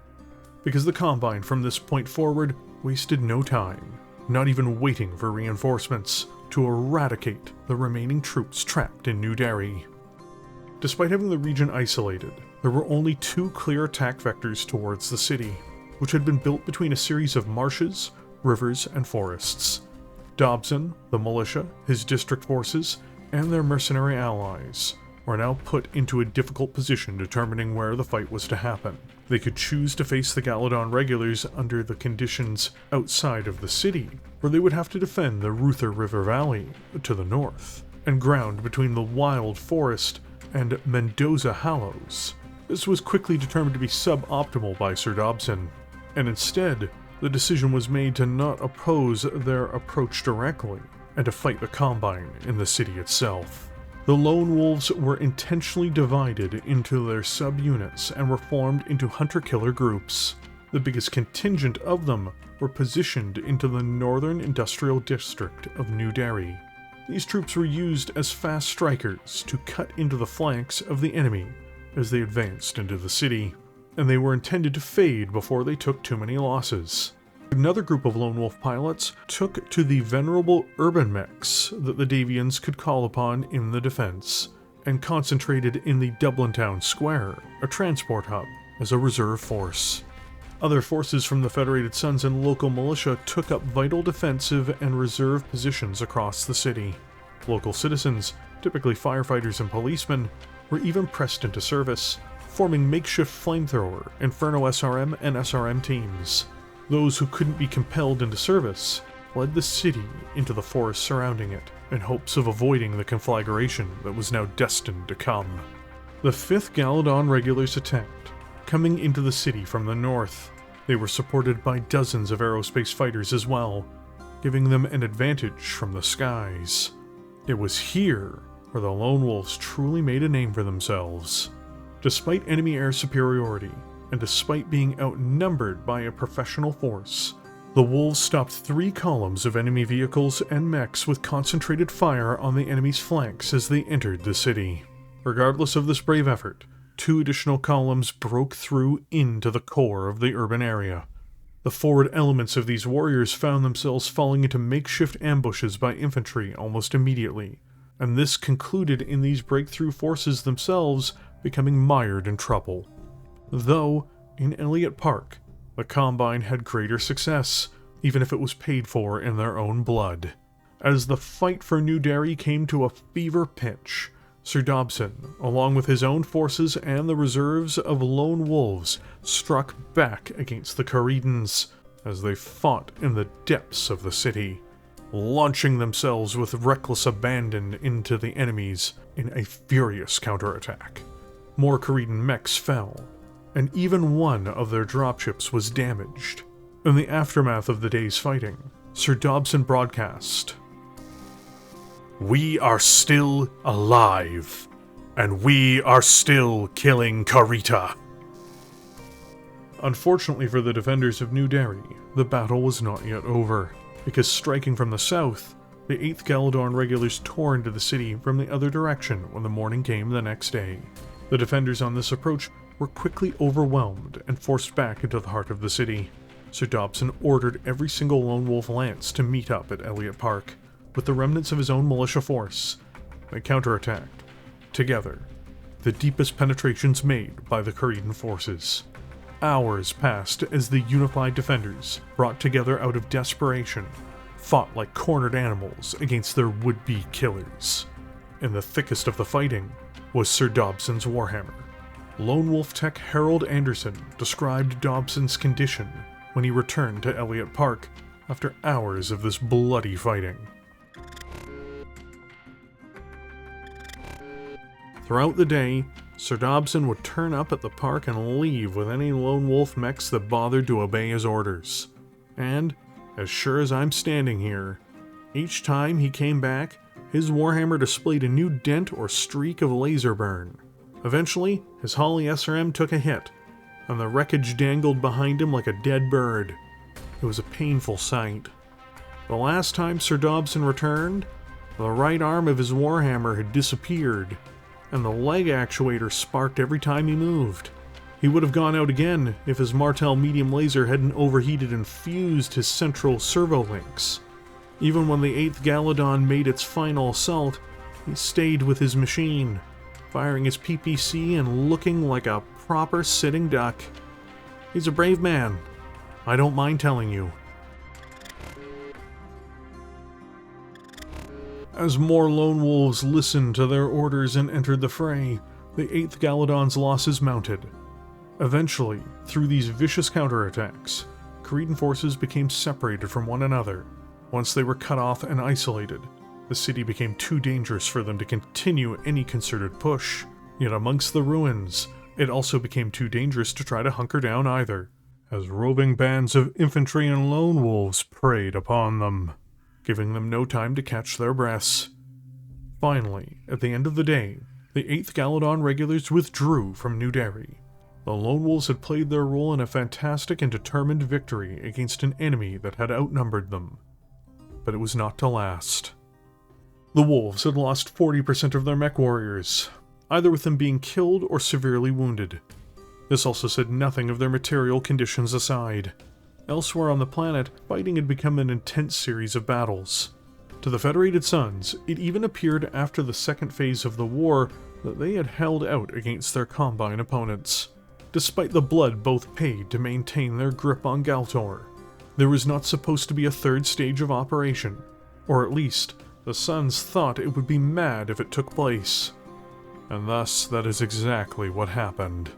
because the Combine from this point forward wasted no time, not even waiting for reinforcements, to eradicate the remaining troops trapped in New Derry. Despite having the region isolated, there were only 2 clear attack vectors towards the city, which had been built between a series of marshes, rivers, and forests. Dobson, the militia, his district forces, and their mercenary allies were now put into a difficult position determining where the fight was to happen. They could choose to face the Galladon regulars under the conditions outside of the city, where they would have to defend the Ruther River Valley to the north, and ground between the Wild Forest and Mendoza Hollows. This was quickly determined to be suboptimal by Sir Dobson, and instead, the decision was made to not oppose their approach directly, and to fight the Combine in the city itself. The Lone Wolves were intentionally divided into their subunits and were formed into hunter-killer groups. The biggest contingent of them were positioned into the northern industrial district of New Derry. These troops were used as fast strikers to cut into the flanks of the enemy as they advanced into the city, and they were intended to fade before they took too many losses. Another group of Lone Wolf pilots took to the venerable urban mechs that the Davions could call upon in the defense, and concentrated in the Dublin Town Square, a transport hub, as a reserve force. Other forces from the Federated Sons and local militia took up vital defensive and reserve positions across the city. Local citizens, typically firefighters and policemen, were even pressed into service, forming makeshift flamethrower, Inferno SRM, and SRM teams. Those who couldn't be compelled into service fled the city into the forest surrounding it, in hopes of avoiding the conflagration that was now destined to come. The 5th Galladon regulars attacked, coming into the city from the north. They were supported by dozens of aerospace fighters as well, giving them an advantage from the skies. It was here where the Lone Wolves truly made a name for themselves. Despite enemy air superiority, and despite being outnumbered by a professional force, the Wolves stopped 3 columns of enemy vehicles and mechs with concentrated fire on the enemy's flanks as they entered the city. Regardless of this brave effort, 2 additional columns broke through into the core of the urban area. The forward elements of these warriors found themselves falling into makeshift ambushes by infantry almost immediately, and this concluded in these breakthrough forces themselves becoming mired in trouble. Though, in Elliott Park, the Combine had greater success, even if it was paid for in their own blood. As the fight for New Derry came to a fever pitch, Sir Dobson, along with his own forces and the reserves of Lone Wolves, struck back against the Caridans as they fought in the depths of the city, launching themselves with reckless abandon into the enemies in a furious counterattack. More Caridan mechs fell, and even one of their dropships was damaged. In the aftermath of the day's fighting, Sir Dobson broadcast, "We are still alive, and we are still killing Karita." Unfortunately for the defenders of New Derry, the battle was not yet over. because striking from the south, the 8th Galadorn regulars tore into the city from the other direction when the morning came the next day. The defenders on this approach were quickly overwhelmed and forced back into the heart of the city. Sir Dobson ordered every single Lone Wolf lance to meet up at Elliott Park, with the remnants of his own militia force. They counterattacked, together, the deepest penetrations made by the Kharidan forces. Hours passed as the unified defenders, brought together out of desperation, fought like cornered animals against their would-be killers. In the thickest of the fighting was Sir Dobson's warhammer. Lone Wolf Tech Harold Anderson described Dobson's condition when he returned to Elliott Park after hours of this bloody fighting. Throughout the day, Sir Dobson would turn up at the park and leave with any Lone Wolf mechs that bothered to obey his orders. And, as sure as I'm standing here, each time he came back, his warhammer displayed a new dent or streak of laser burn. Eventually, his Holly SRM took a hit, and the wreckage dangled behind him like a dead bird. It was a painful sight. The last time Sir Dobson returned, the right arm of his warhammer had disappeared, and the leg actuator sparked every time he moved. He would have gone out again if his Martel medium laser hadn't overheated and fused his central servo links. Even when the 8th Galadon made its final assault, he stayed with his machine, firing his PPC and looking like a proper sitting duck. He's a brave man, I don't mind telling you. As more Lone Wolves listened to their orders and entered the fray, the 8th Galadon's losses mounted. Eventually, through these vicious counterattacks, Kharidan forces became separated from one another. Once they were cut off and isolated, the city became too dangerous for them to continue any concerted push. Yet amongst the ruins, it also became too dangerous to try to hunker down either, as roving bands of infantry and Lone Wolves preyed upon them, giving them no time to catch their breaths. Finally, at the end of the day, the 8th Galadon regulars withdrew from New Derry. The Lone Wolves had played their role in a fantastic and determined victory against an enemy that had outnumbered them. But it was not to last. The Wolves had lost 40% of their Mechwarriors, either with them being killed or severely wounded. This also said nothing of their material conditions aside. Elsewhere on the planet, fighting had become an intense series of battles. To the Federated Sons, it even appeared after the second phase of the war that they had held out against their Combine opponents, despite the blood both paid to maintain their grip on Galtor. There was not supposed to be a third stage of operation, or at least, the Sons thought it would be mad if it took place. And thus, that is exactly what happened.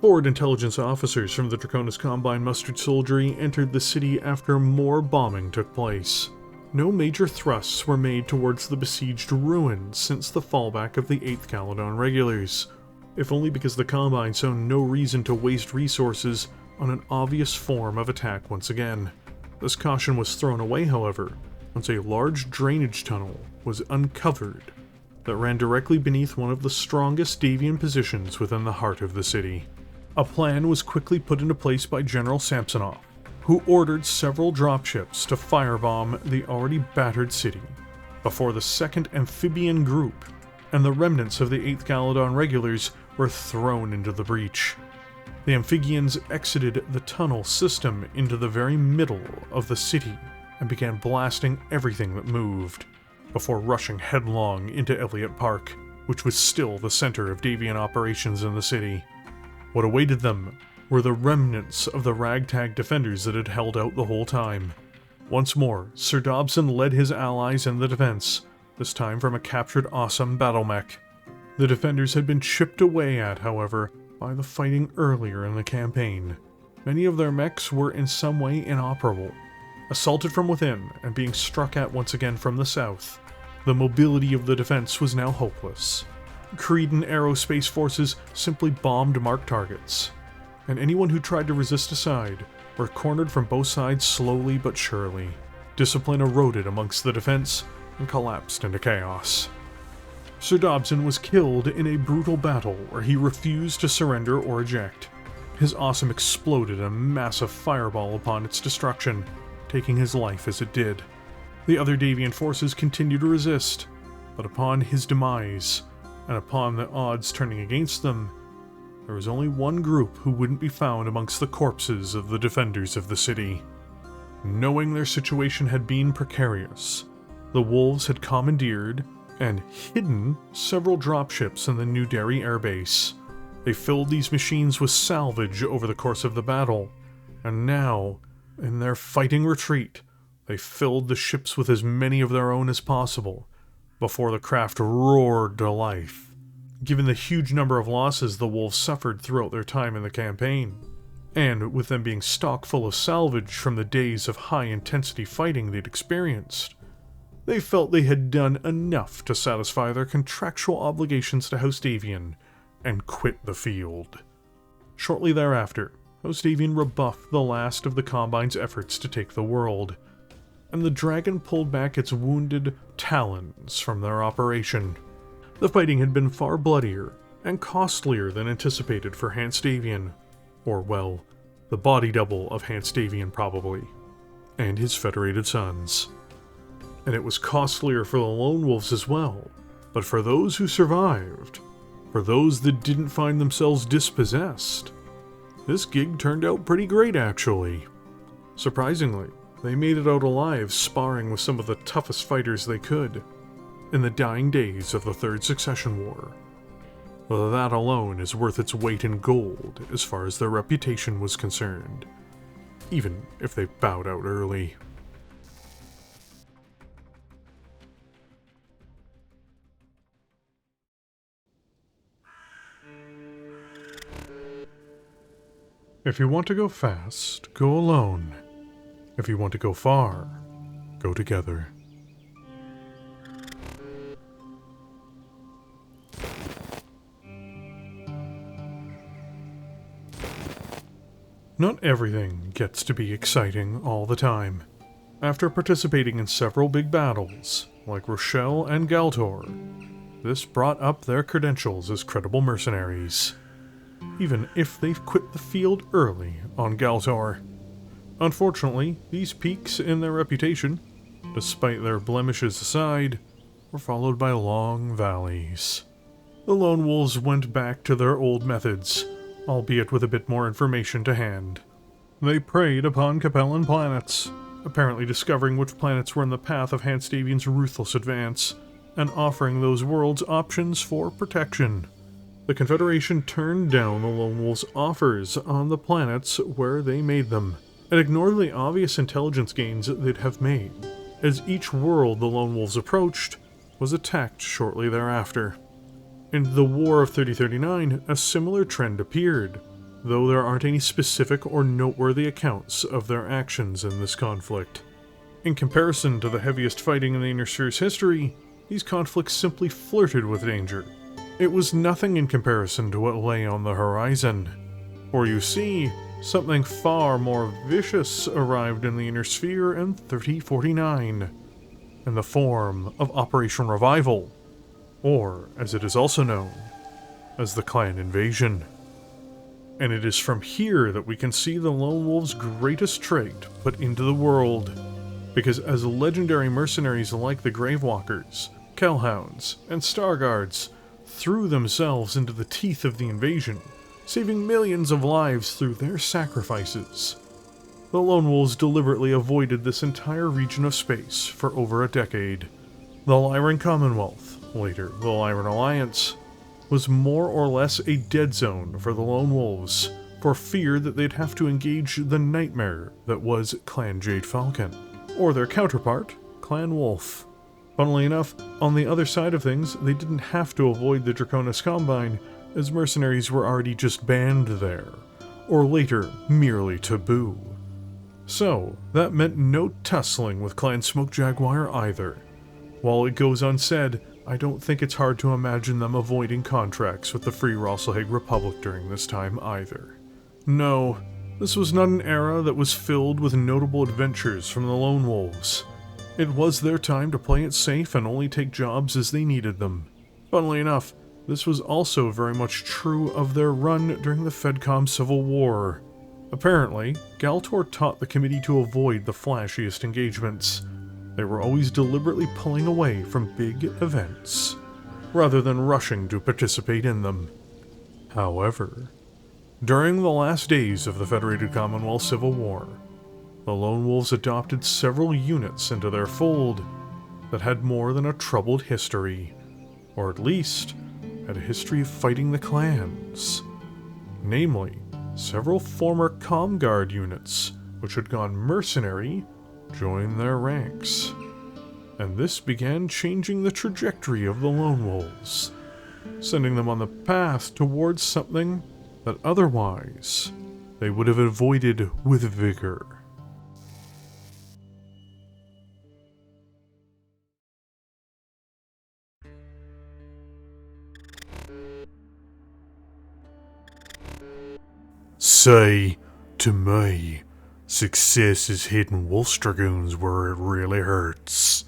Forward intelligence officers from the Draconis Combine Mustard Soldiery entered the city after more bombing took place. No major thrusts were made towards the besieged ruins since the fallback of the 8th Galadon regulars, if only because the Combine saw no reason to waste resources on an obvious form of attack once again. This caution was thrown away, however, once a large drainage tunnel was uncovered that ran directly beneath one of the strongest Davion positions within the heart of the city. A plan was quickly put into place by General Samsonov, who ordered several dropships to firebomb the already battered city, before the 2nd Amphibian Group and the remnants of the 8th Galadon regulars were thrown into the breach. The Amphibians exited the tunnel system into the very middle of the city and began blasting everything that moved, before rushing headlong into Elliott Park, which was still the center of Davion operations in the city. What awaited them were the remnants of the ragtag defenders that had held out the whole time. Once more, Sir Dobson led his allies in the defense, this time from a captured awesome battle mech. The defenders had been chipped away at, however, by the fighting earlier in the campaign. Many of their mechs were in some way inoperable, assaulted from within and being struck at once again from the south. The mobility of the defense was now hopeless. Kharidan aerospace forces simply bombed marked targets, and anyone who tried to resist aside were cornered from both sides slowly but surely. Discipline eroded amongst the defense and collapsed into chaos. Sir Dobson was killed in a brutal battle where he refused to surrender or eject. His awesome exploded in a massive fireball upon its destruction, taking his life as it did. The other Davion forces continued to resist, but upon his demise, and upon the odds turning against them, there was only one group who wouldn't be found amongst the corpses of the defenders of the city. Knowing their situation had been precarious, the wolves had commandeered and hidden several dropships in the New Derry airbase. They filled these machines with salvage over the course of the battle, and now, in their fighting retreat, they filled the ships with as many of their own as possible, before the craft roared to life. Given the huge number of losses the wolves suffered throughout their time in the campaign, and with them being stock full of salvage from the days of high-intensity fighting they'd experienced, they felt they had done enough to satisfy their contractual obligations to House Davion and quit the field. Shortly thereafter, House Davion rebuffed the last of the Combine's efforts to take the world, and the dragon pulled back its wounded talons from their operation. The fighting had been far bloodier and costlier than anticipated for Hans Davion, or well, the body double of Hans Davion probably, and his Federated sons. And it was costlier for the Lone Wolves as well, but for those who survived, for those that didn't find themselves dispossessed, this gig turned out pretty great actually. Surprisingly, they made it out alive sparring with some of the toughest fighters they could, in the dying days of the Third Succession War. That alone is worth its weight in gold as far as their reputation was concerned, even if they bowed out early. If you want to go fast, go alone. If you want to go far, go together. Not everything gets to be exciting all the time. After participating in several big battles, like Rochelle and Galtor, this brought up their credentials as credible mercenaries, even if they've quit the field early on Galtor. Unfortunately, these peaks in their reputation, despite their blemishes aside, were followed by long valleys. The Lone Wolves went back to their old methods, albeit with a bit more information to hand. They preyed upon Capellan planets, apparently discovering which planets were in the path of Hans Davion's ruthless advance, and offering those worlds options for protection. The Confederation turned down the Lone Wolves' offers on the planets where they made them, and ignored the obvious intelligence gains they'd have made, as each world the Lone Wolves approached was attacked shortly thereafter. In the War of 3039, a similar trend appeared, though there aren't any specific or noteworthy accounts of their actions in this conflict. In comparison to the heaviest fighting in the Inner Sphere's history, these conflicts simply flirted with danger. It was nothing in comparison to what lay on the horizon. For you see, something far more vicious arrived in the Inner Sphere in 3049, in the form of Operation Revival, or as it is also known, as the Clan Invasion. And it is from here that we can see the Lone Wolves' greatest trait put into the world, because as legendary mercenaries like the Gravewalkers, Kellhounds, and Starguards threw themselves into the teeth of the invasion, saving millions of lives through their sacrifices, the Lone Wolves deliberately avoided this entire region of space for over a decade. The Lyran Commonwealth, later the Lyran Alliance, was more or less a dead zone for the Lone Wolves, for fear that they'd have to engage the nightmare that was Clan Jade Falcon, or their counterpart, Clan Wolf. Funnily enough, on the other side of things, they didn't have to avoid the Draconis Combine, as mercenaries were already just banned there, or later merely taboo. So, that meant no tussling with Clan Smoke Jaguar either. While it goes unsaid, I don't think it's hard to imagine them avoiding contracts with the Free Rosselhaig Republic during this time either. No, this was not an era that was filled with notable adventures from the Lone Wolves. It was their time to play it safe and only take jobs as they needed them. Funnily enough, this was also very much true of their run during the Fedcom Civil War. Apparently, Galtor taught the committee to avoid the flashiest engagements. They were always deliberately pulling away from big events, rather than rushing to participate in them. However, during the last days of the Federated Commonwealth Civil War, the Lone Wolves adopted several units into their fold that had more than a troubled history, or at least had a history of fighting the clans. Namely, several former Comguard units, which had gone mercenary, joined their ranks. And this began changing the trajectory of the Lone Wolves, sending them on the path towards something that otherwise they would have avoided with vigor. Say, to me, success is hitting Wolf's Dragoons where it really hurts.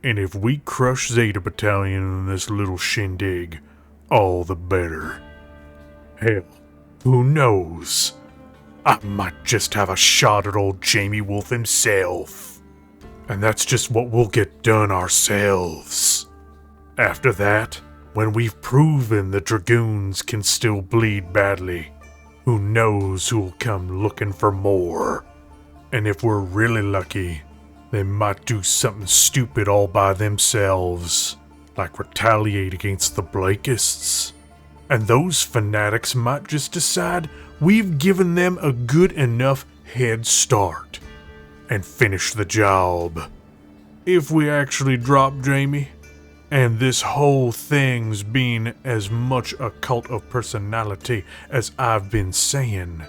And if we crush Zeta Battalion in this little shindig, all the better. Hell, who knows? I might just have a shot at old Jamie Wolf himself. And that's just what we'll get done ourselves. After that, when we've proven the Dragoons can still bleed badly, who knows who'll come looking for more. And if we're really lucky, they might do something stupid all by themselves, like retaliate against the Blakists. And those fanatics might just decide we've given them a good enough head start, and finish the job. If we actually drop Jamie, and this whole thing's been as much a cult of personality as I've been saying,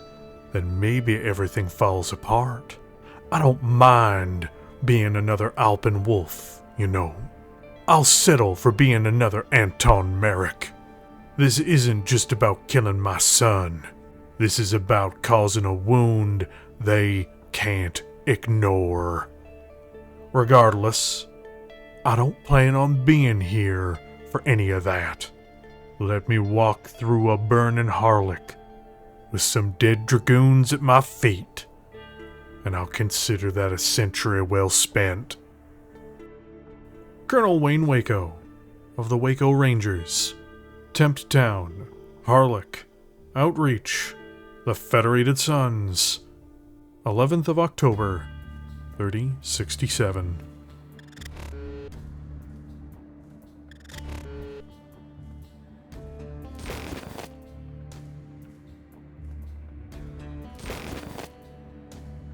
then maybe everything falls apart. I don't mind being another Alpin Wolf, you know. I'll settle for being another Anton Marik. This isn't just about killing my son. This is about causing a wound they can't ignore. Regardless, I don't plan on being here for any of that. Let me walk through a burning Harlech with some dead Dragoons at my feet, and I'll consider that a century well spent. Colonel Wayne Waco, of the Waco Rangers, Tempt Town, Harlech, Outreach, the Federated Sons, 11th of October, 3067.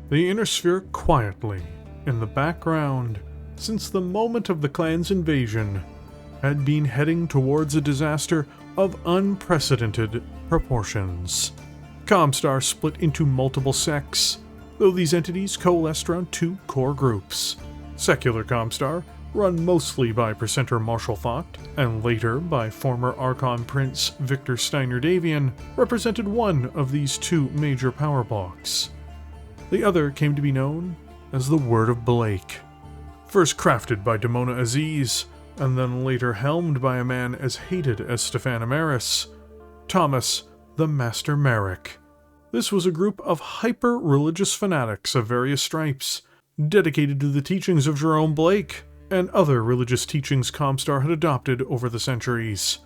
The Inner Sphere quietly, in the background, since the moment of the clan's invasion, had been heading towards a disaster of unprecedented proportions. Comstar split into multiple sects, though these entities coalesced around two core groups. Secular Comstar, run mostly by Percenter Marshal Vogt, and later by former Archon Prince Victor Steiner Davion, represented one of these two major power blocks. The other came to be known as the Word of Blake. First crafted by Demona Aziz, and then later helmed by a man as hated as Stefan Amaris, Thomas the Master Marik. This was a group of hyper-religious fanatics of various stripes, dedicated to the teachings of Jerome Blake, and other religious teachings Comstar had adopted over the centuries.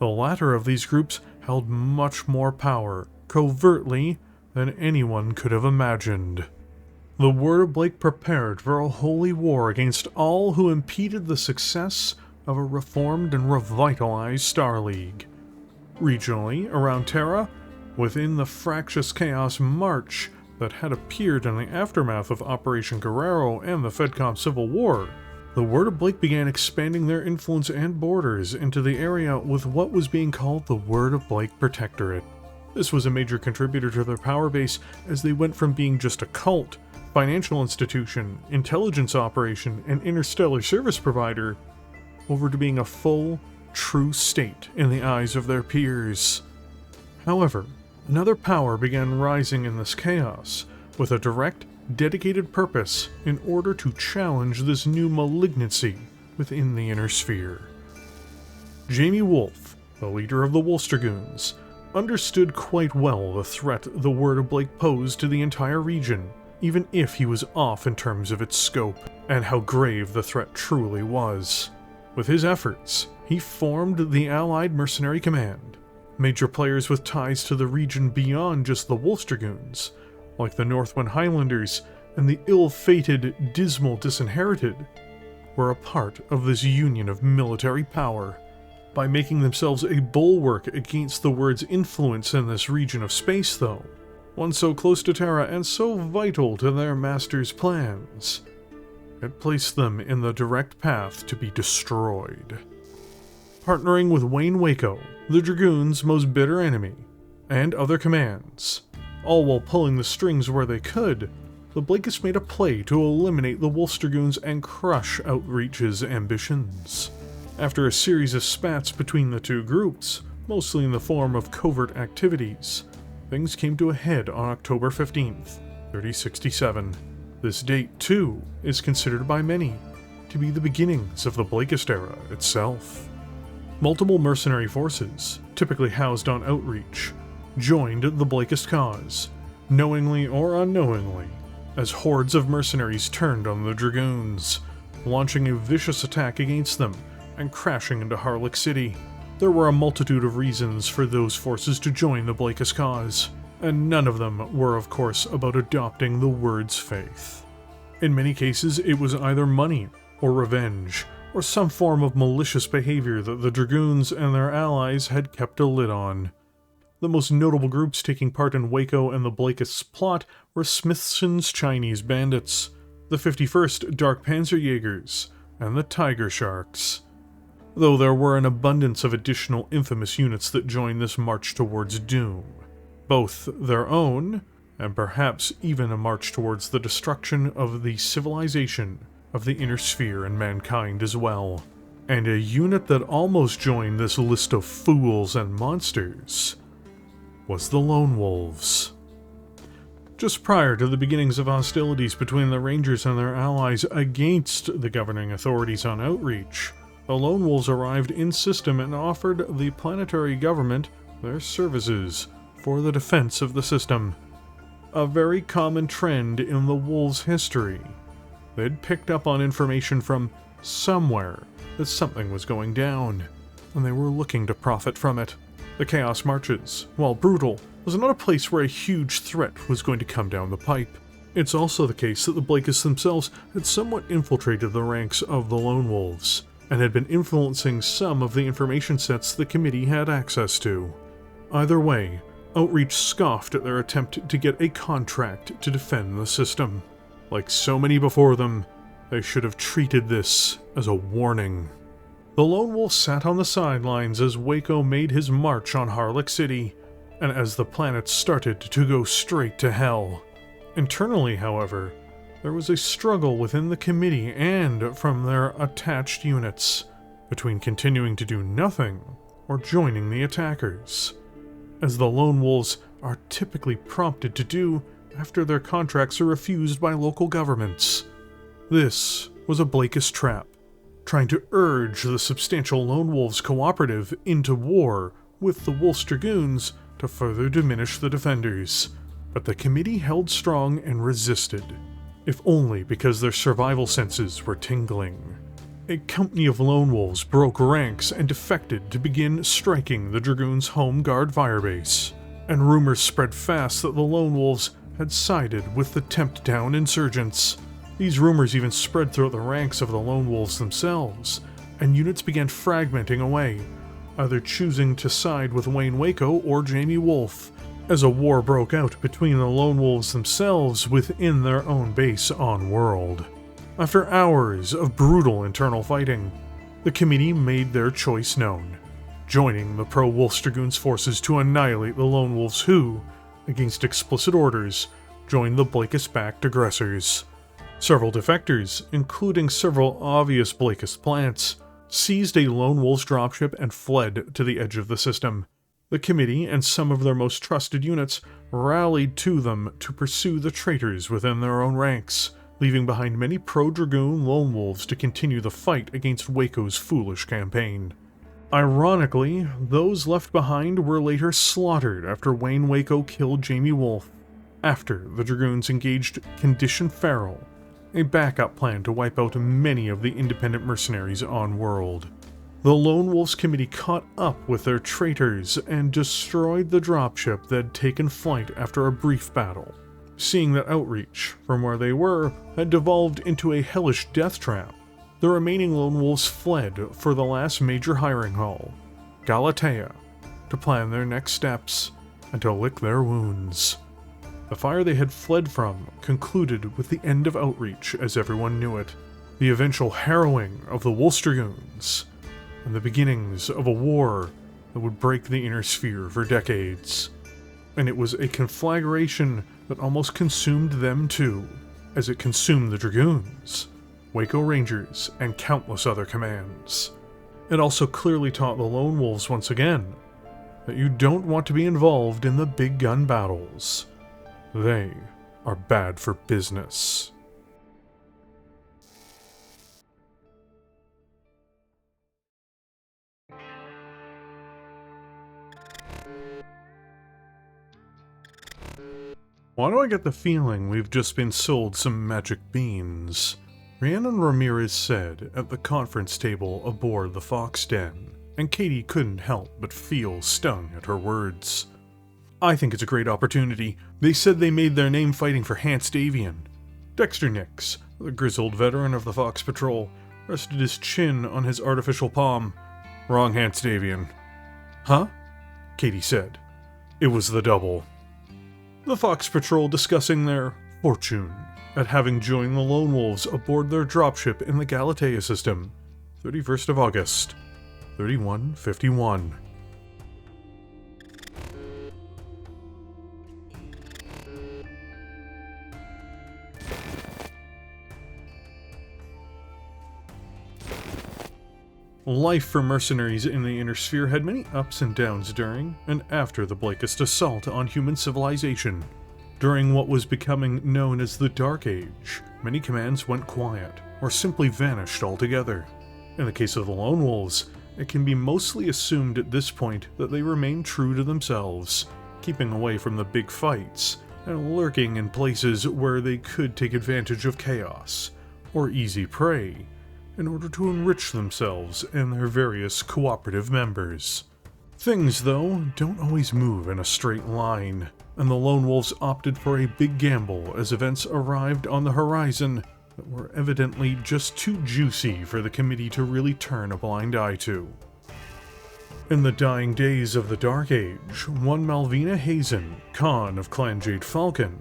The latter of these groups held much more power, covertly, than anyone could have imagined. The Word of Blake prepared for a holy war against all who impeded the success of a reformed and revitalized Star League. Regionally, around Terra, within the fractious Chaos March that had appeared in the aftermath of Operation Guerrero and the FedCom Civil War, the Word of Blake began expanding their influence and borders into the area with what was being called the Word of Blake Protectorate. This was a major contributor to their power base as they went from being just a cult, financial institution, intelligence operation, and interstellar service provider, over to being a full, true state in the eyes of their peers. However, another power began rising in this chaos, with a direct, dedicated purpose in order to challenge this new malignancy within the Inner Sphere. Jamie Wolf, the leader of the Wolf Dragoons, understood quite well the threat the word of Blake posed to the entire region, even if he was off in terms of its scope, and how grave the threat truly was. With his efforts, he formed the Allied Mercenary Command. Major players with ties to the region beyond just the Wolf Dragoons, like the Northwind Highlanders and the ill-fated Dismal Disinherited, were a part of this union of military power. By making themselves a bulwark against the word's influence in this region of space, though, one so close to Terra and so vital to their master's plans, it placed them in the direct path to be destroyed. Partnering with Wayne Waco, the Dragoons' most bitter enemy, and other commands, all while pulling the strings where they could, the Blakeists made a play to eliminate the Wolf Dragoons and crush Outreach's ambitions. After a series of spats between the two groups, mostly in the form of covert activities, things came to a head on October 15th, 3067. This date, too, is considered by many to be the beginnings of the Blakeist era itself. Multiple mercenary forces, typically housed on Outreach, joined the Blakeist cause, knowingly or unknowingly, as hordes of mercenaries turned on the Dragoons, launching a vicious attack against them and crashing into Harlech City. There were a multitude of reasons for those forces to join the Blakeist cause, and none of them were, of course, about adopting the word's faith. In many cases, it was either money, or revenge, or some form of malicious behavior that the Dragoons and their allies had kept a lid on. The most notable groups taking part in Waco and the Blakeists' plot were Smithson's Chinese Bandits, the 51st Dark Panzerjägers, and the Tiger Sharks. Though there were an abundance of additional infamous units that joined this march towards doom, both their own, and perhaps even a march towards the destruction of the civilization of the Inner Sphere and mankind as well. And a unit that almost joined this list of fools and monsters was the Lone Wolves. Just prior to the beginnings of hostilities between the Rangers and their allies against the governing authorities on Outreach, the Lone Wolves arrived in system and offered the planetary government their services for the defense of the system. A very common trend in the Wolves' history. They'd picked up on information from somewhere that something was going down, and they were looking to profit from it. The Chaos Marches, while brutal, was not a place where a huge threat was going to come down the pipe. It's also the case that the Blakeists themselves had somewhat infiltrated the ranks of the Lone Wolves, and had been influencing some of the information sets the committee had access to. Either way, Outreach scoffed at their attempt to get a contract to defend the system. Like so many before them, they should have treated this as a warning. The Lone Wolf sat on the sidelines as Waco made his march on Harlech City, and as the planet started to go straight to hell. Internally, however, there was a struggle within the committee and from their attached units, between continuing to do nothing or joining the attackers, as the Lone Wolves are typically prompted to do after their contracts are refused by local governments. This was a Blakeist trap, trying to urge the substantial Lone Wolves cooperative into war with the Wolf Dragoons to further diminish the defenders, but the committee held strong and resisted, if only because their survival senses were tingling. A company of Lone Wolves broke ranks and defected to begin striking the Dragoons' home guard firebase, and rumors spread fast that the Lone Wolves had sided with the Temptown insurgents. These rumors even spread throughout the ranks of the Lone Wolves themselves, and units began fragmenting away, either choosing to side with Wayne Waco or Jamie Wolfe, as a war broke out between the Lone Wolves themselves within their own base on-world. After hours of brutal internal fighting, the committee made their choice known, joining the pro-Wolf Dragoons forces to annihilate the Lone Wolves who, against explicit orders, joined the Blakeist-backed aggressors. Several defectors, including several obvious Blakeist plants, seized a Lone Wolves dropship and fled to the edge of the system. The committee and some of their most trusted units rallied to them to pursue the traitors within their own ranks, leaving behind many pro-Dragoon Lone Wolves to continue the fight against Waco's foolish campaign. Ironically, those left behind were later slaughtered after Wayne Waco killed Jamie Wolfe, after the Dragoons engaged Condition Farrell, a backup plan to wipe out many of the independent mercenaries on-world. The Lone Wolves Committee caught up with their traitors and destroyed the dropship that had taken flight after a brief battle. Seeing that outreach from where they were had devolved into a hellish death trap, the remaining Lone Wolves fled for the last major hiring hall, Galatea, to plan their next steps and to lick their wounds. The fire they had fled from concluded with the end of outreach as everyone knew it, the eventual harrowing of the Wolves Dragoons, and the beginnings of a war that would break the Inner Sphere for decades. And it was a conflagration that almost consumed them too, as it consumed the Dragoons, Waco Rangers, and countless other commands. It also clearly taught the Lone Wolves once again that you don't want to be involved in the big gun battles. They are bad for business. Why do I get the feeling we've just been sold some magic beans? Rhiannon Ramirez said at the conference table aboard the Fox Den, and Katie couldn't help but feel stung at her words. I think it's a great opportunity. They said they made their name fighting for Hans Davion. Dexter Nix, the grizzled veteran of the Fox Patrol, rested his chin on his artificial palm. Wrong Hans Davion. Huh? Katie said. It was the double. The Fox Patrol discussing their fortune at having joined the Lone Wolves aboard their dropship in the Galatea system, 31st of August, 3151. Life for mercenaries in the Inner Sphere had many ups and downs during and after the Blakist assault on human civilization. During what was becoming known as the Dark Age, many commands went quiet, or simply vanished altogether. In the case of the Lone Wolves, it can be mostly assumed at this point that they remained true to themselves, keeping away from the big fights, and lurking in places where they could take advantage of chaos, or easy prey, in order to enrich themselves and their various cooperative members. Things, though, don't always move in a straight line, and the Lone Wolves opted for a big gamble as events arrived on the horizon that were evidently just too juicy for the committee to really turn a blind eye to. In the dying days of the Dark Age, one Malvina Hazen, Khan of Clan Jade Falcon,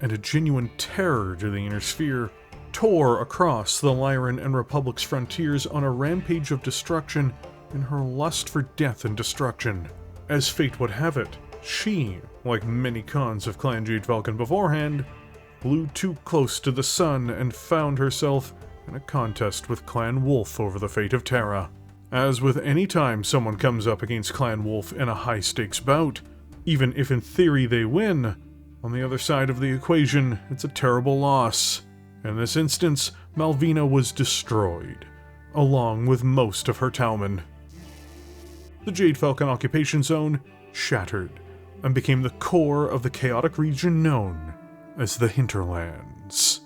and a genuine terror to the Inner Sphere, tore across the Lyran and Republic's frontiers on a rampage of destruction in her lust for death and destruction. As fate would have it, she, like many Khans of Clan Jade Falcon beforehand, flew too close to the sun and found herself in a contest with Clan Wolf over the fate of Terra. As with any time someone comes up against Clan Wolf in a high-stakes bout, even if in theory they win, on the other side of the equation, it's a terrible loss. In this instance, Malvina was destroyed, along with most of her Taumen. The Jade Falcon occupation zone shattered, and became the core of the chaotic region known as the Hinterlands.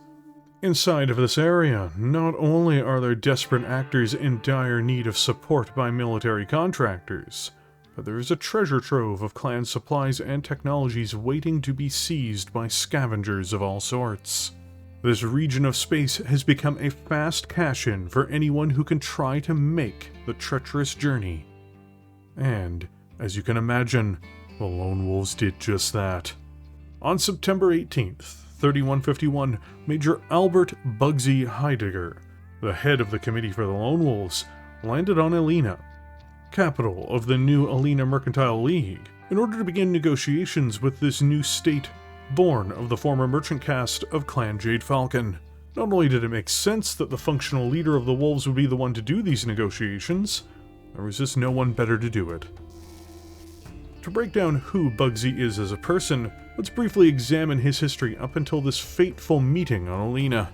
Inside of this area, not only are there desperate actors in dire need of support by military contractors, but there is a treasure trove of clan supplies and technologies waiting to be seized by scavengers of all sorts. This region of space has become a fast cash-in for anyone who can try to make the treacherous journey. And, as you can imagine, the Lone Wolves did just that. On September 18th, 3151, Major Albert Bugsy Heidegger, the head of the Committee for the Lone Wolves, landed on Elena, capital of the new Elena Mercantile League, in order to begin negotiations with this new state born of the former merchant caste of Clan Jade Falcon. Not only did it make sense that the functional leader of the Wolves would be the one to do these negotiations, there was just no one better to do it. To break down who Bugsy is as a person, let's briefly examine his history up until this fateful meeting on Elena.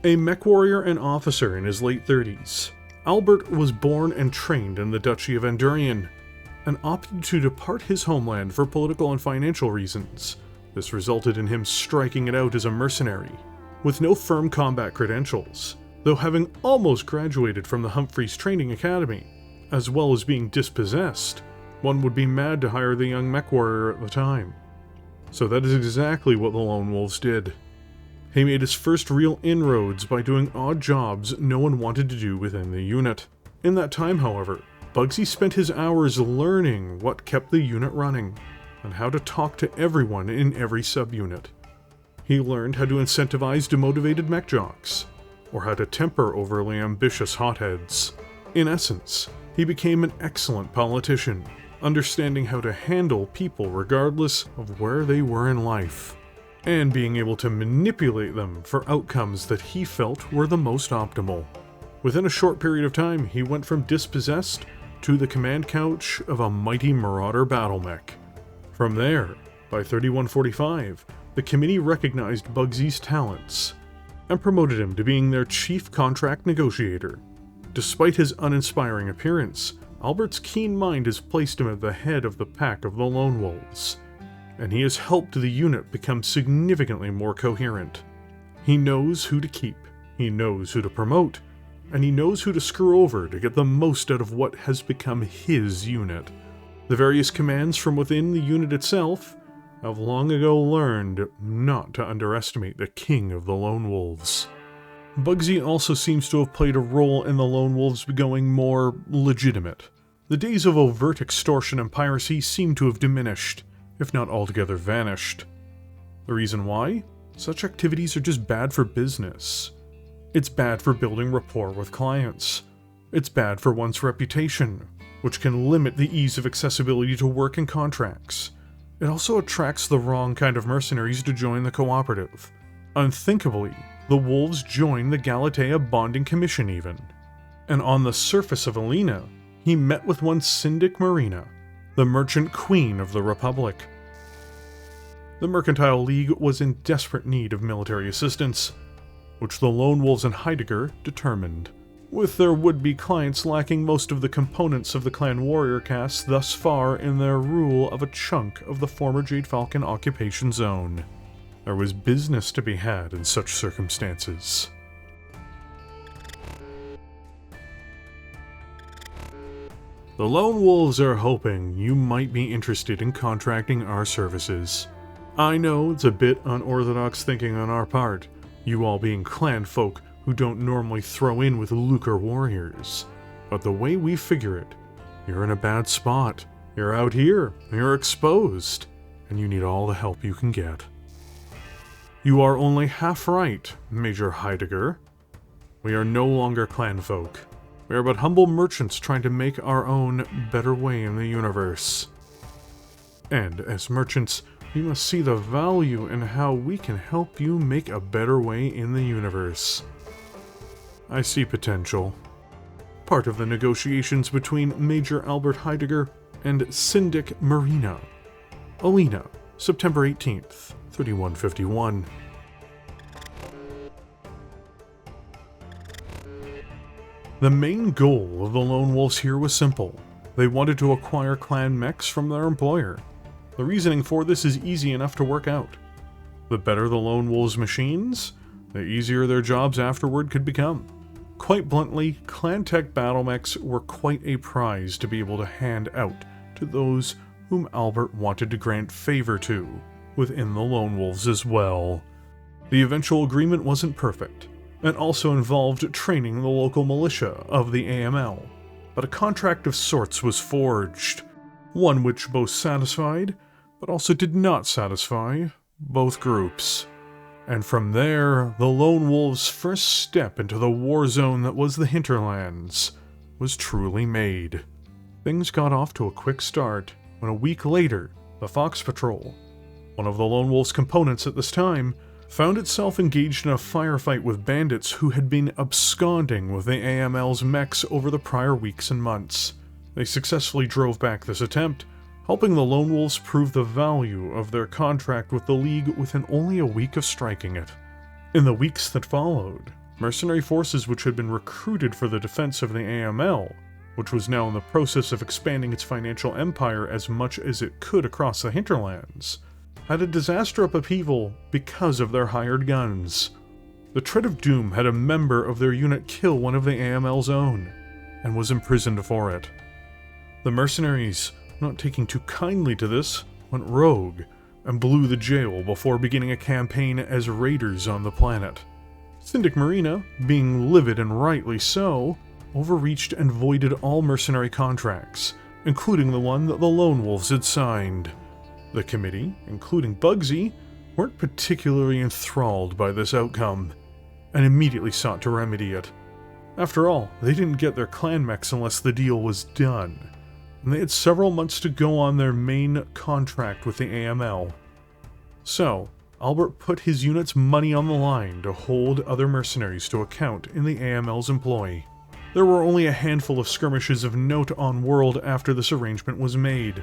A Mechwarrior and officer in his late 30s, Albert was born and trained in the Duchy of Endurian, and opted to depart his homeland for political and financial reasons. This resulted in him striking it out as a mercenary, with no firm combat credentials, though having almost graduated from the Humphreys Training Academy, as well as being dispossessed. One would be mad to hire the young Mechwarrior at the time. So that is exactly what the Lone Wolves did. He made his first real inroads by doing odd jobs no one wanted to do within the unit. In that time, however, Bugsy spent his hours learning what kept the unit running, and how to talk to everyone in every subunit. He learned how to incentivize demotivated mech jocks, or how to temper overly ambitious hotheads. In essence, he became an excellent politician, understanding how to handle people regardless of where they were in life, and being able to manipulate them for outcomes that he felt were the most optimal. Within a short period of time, he went from dispossessed to the command couch of a mighty marauder battle mech. From there, by 3145, the committee recognized Bugsy's talents and promoted him to being their chief contract negotiator. Despite his uninspiring appearance, Albert's keen mind has placed him at the head of the pack of the Lone Wolves, and he has helped the unit become significantly more coherent. He knows who to keep, he knows who to promote, and he knows who to screw over to get the most out of what has become his unit. The various commands from within the unit itself have long ago learned not to underestimate the king of the Lone Wolves. Bugsy also seems to have played a role in the Lone Wolves becoming more legitimate. The days of overt extortion and piracy seem to have diminished, if not altogether vanished. The reason why? Such activities are just bad for business. It's bad for building rapport with clients. It's bad for one's reputation, which can limit the ease of accessibility to work and contracts. It also attracts the wrong kind of mercenaries to join the cooperative. Unthinkably, the Wolves joined the Galatea Bonding Commission even. And on the surface of Alina, he met with one Syndic Marina, the merchant queen of the Republic. The Mercantile League was in desperate need of military assistance, which the Lone Wolves and Heidegger determined, with their would-be clients lacking most of the components of the clan warrior caste thus far in their rule of a chunk of the former Jade Falcon occupation zone. There was business to be had in such circumstances. The Lone Wolves are hoping you might be interested in contracting our services. I know it's a bit unorthodox thinking on our part, you all being clan folk who don't normally throw in with lucre warriors. But the way we figure it, you're in a bad spot. You're out here, you're exposed, and you need all the help you can get. You are only half right, Major Heidegger. We are no longer clan folk. We are but humble merchants trying to make our own better way in the universe. And as merchants, we must see the value in how we can help you make a better way in the universe. I see potential. Part of the negotiations between Major Albert Heidegger and Syndic Marina. Alina, September 18th, 3151. The main goal of the Lone Wolves here was simple. They wanted to acquire clan mechs from their employer. The reasoning for this is easy enough to work out. The better the Lone Wolves' machines, the easier their jobs afterward could become. Quite bluntly, clan tech battle mechs were quite a prize to be able to hand out to those whom Albert wanted to grant favor to, within the Lone Wolves as well. The eventual agreement wasn't perfect, and also involved training the local militia of the AML, but a contract of sorts was forged, one which both satisfied, but also did not satisfy, both groups. And from there, the Lone Wolves' first step into the war zone that was the Hinterlands was truly made. Things got off to a quick start when a week later, the Fox Patrol, one of the Lone Wolves' components at this time, found itself engaged in a firefight with bandits who had been absconding with the AML's mechs over the prior weeks and months. They successfully drove back this attempt, helping the Lone Wolves prove the value of their contract with the League within only a week of striking it. In the weeks that followed, Mercenary forces which had been recruited for the defense of the AML, which was now in the process of expanding its financial empire as much as it could across the Hinterlands, had a disaster of upheaval because of their hired guns. The Tread of Doom had a member of their unit kill one of the AML's own, and was imprisoned for it. The Mercenaries, not taking too kindly to this, went rogue and blew the jail before beginning a campaign as raiders on the planet. Syndic Marina, being livid and rightly so, overreached and voided all mercenary contracts, including the one that the Lone Wolves had signed. The committee, including Bugsy, weren't particularly enthralled by this outcome, and immediately sought to remedy it. After all, they didn't get their clan mechs unless the deal was done, and they had several months to go on their main contract with the AML. So, Albert put his unit's money on the line to hold other mercenaries to account in the AML's employ. There were only a handful of skirmishes of note on world after this arrangement was made,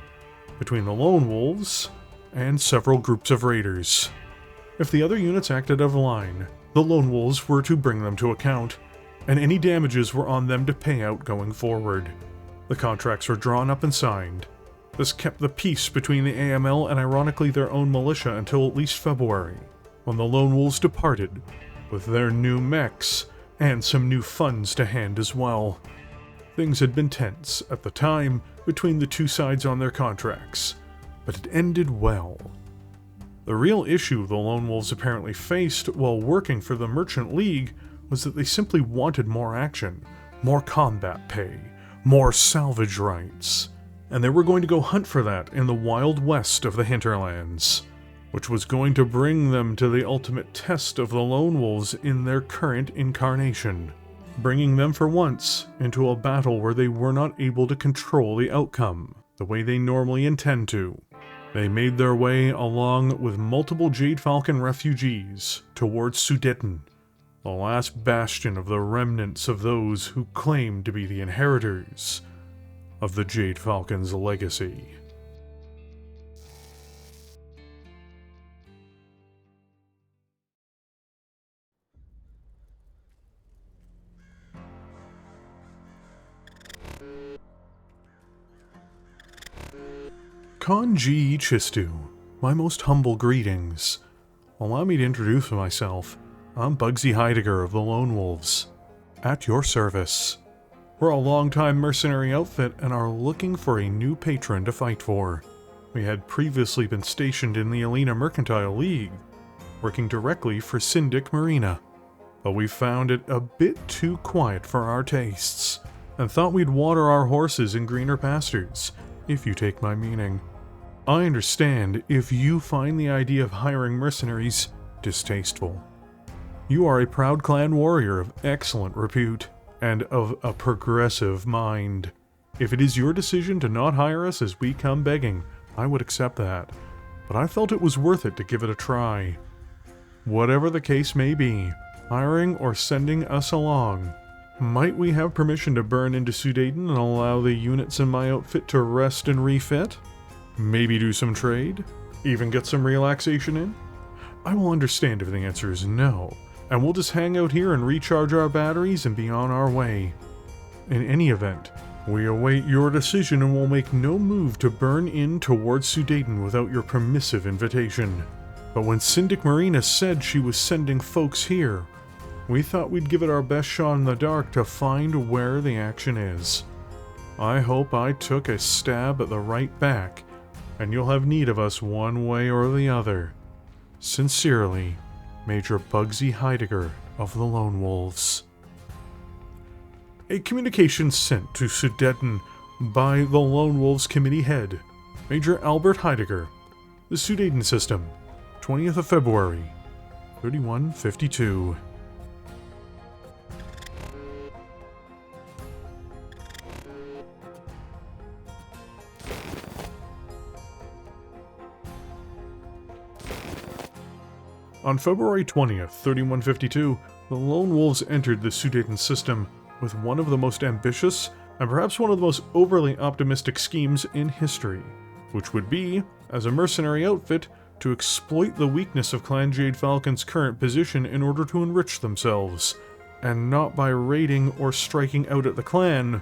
between the Lone Wolves and several groups of raiders. If the other units acted out of line, the Lone Wolves were to bring them to account, and any damages were on them to pay out going forward. The contracts were drawn up and signed. This kept the peace between the AML and ironically their own militia until at least February, when the Lone Wolves departed, with their new mechs and some new funds to hand as well. Things had been tense at the time between the two sides on their contracts, but it ended well. The real issue the Lone Wolves apparently faced while working for the Merchant League was that they simply wanted more action, more combat pay, more salvage rights, and they were going to go hunt for that in the wild west of the Hinterlands, which was going to bring them to the ultimate test of the Lone Wolves in their current incarnation, bringing them for once into a battle where they were not able to control the outcome the way they normally intend to. They made their way along with multiple Jade Falcon refugees towards Sudeten, the last bastion of the remnants of those who claimed to be the inheritors of the Jade Falcon's legacy. Kanji Chistu, my most humble greetings. Allow me to introduce myself. I'm Bugsy Heidegger of the Lone Wolves, at your service. We're a long-time mercenary outfit and are looking for a new patron to fight for. We had previously been stationed in the Alina Mercantile League, working directly for Syndic Marina, but we found it a bit too quiet for our tastes, and thought we'd water our horses in greener pastures, if you take my meaning. I understand if you find the idea of hiring mercenaries distasteful. You are a proud clan warrior of excellent repute, and of a progressive mind. If it is your decision to not hire us as we come begging, I would accept that, but I felt it was worth it to give it a try. Whatever the case may be, hiring or sending us along, might we have permission to burn into Sudeten and allow the units in my outfit to rest and refit? Maybe do some trade? Even get some relaxation in? I will understand if the answer is no, and we'll just hang out here and recharge our batteries and be on our way. In any event, we await your decision and will make no move to burn in towards Sudeten without your permissive invitation. But when Syndic Marina said she was sending folks here, we thought we'd give it our best shot in the dark to find where the action is. I hope I took a stab at the right back, and you'll have need of us one way or the other. Sincerely, Major Bugsy Heidegger of the Lone Wolves. A communication sent to Sudeten by the Lone Wolves Committee Head, Major Albert Heidegger, the Sudeten System, 20th of February, 3152. On February 20th, 3152, the Lone Wolves entered the Sudeten system with one of the most ambitious and perhaps one of the most overly optimistic schemes in history, which would be, as a mercenary outfit, to exploit the weakness of Clan Jade Falcon's current position in order to enrich themselves, and not by raiding or striking out at the clan,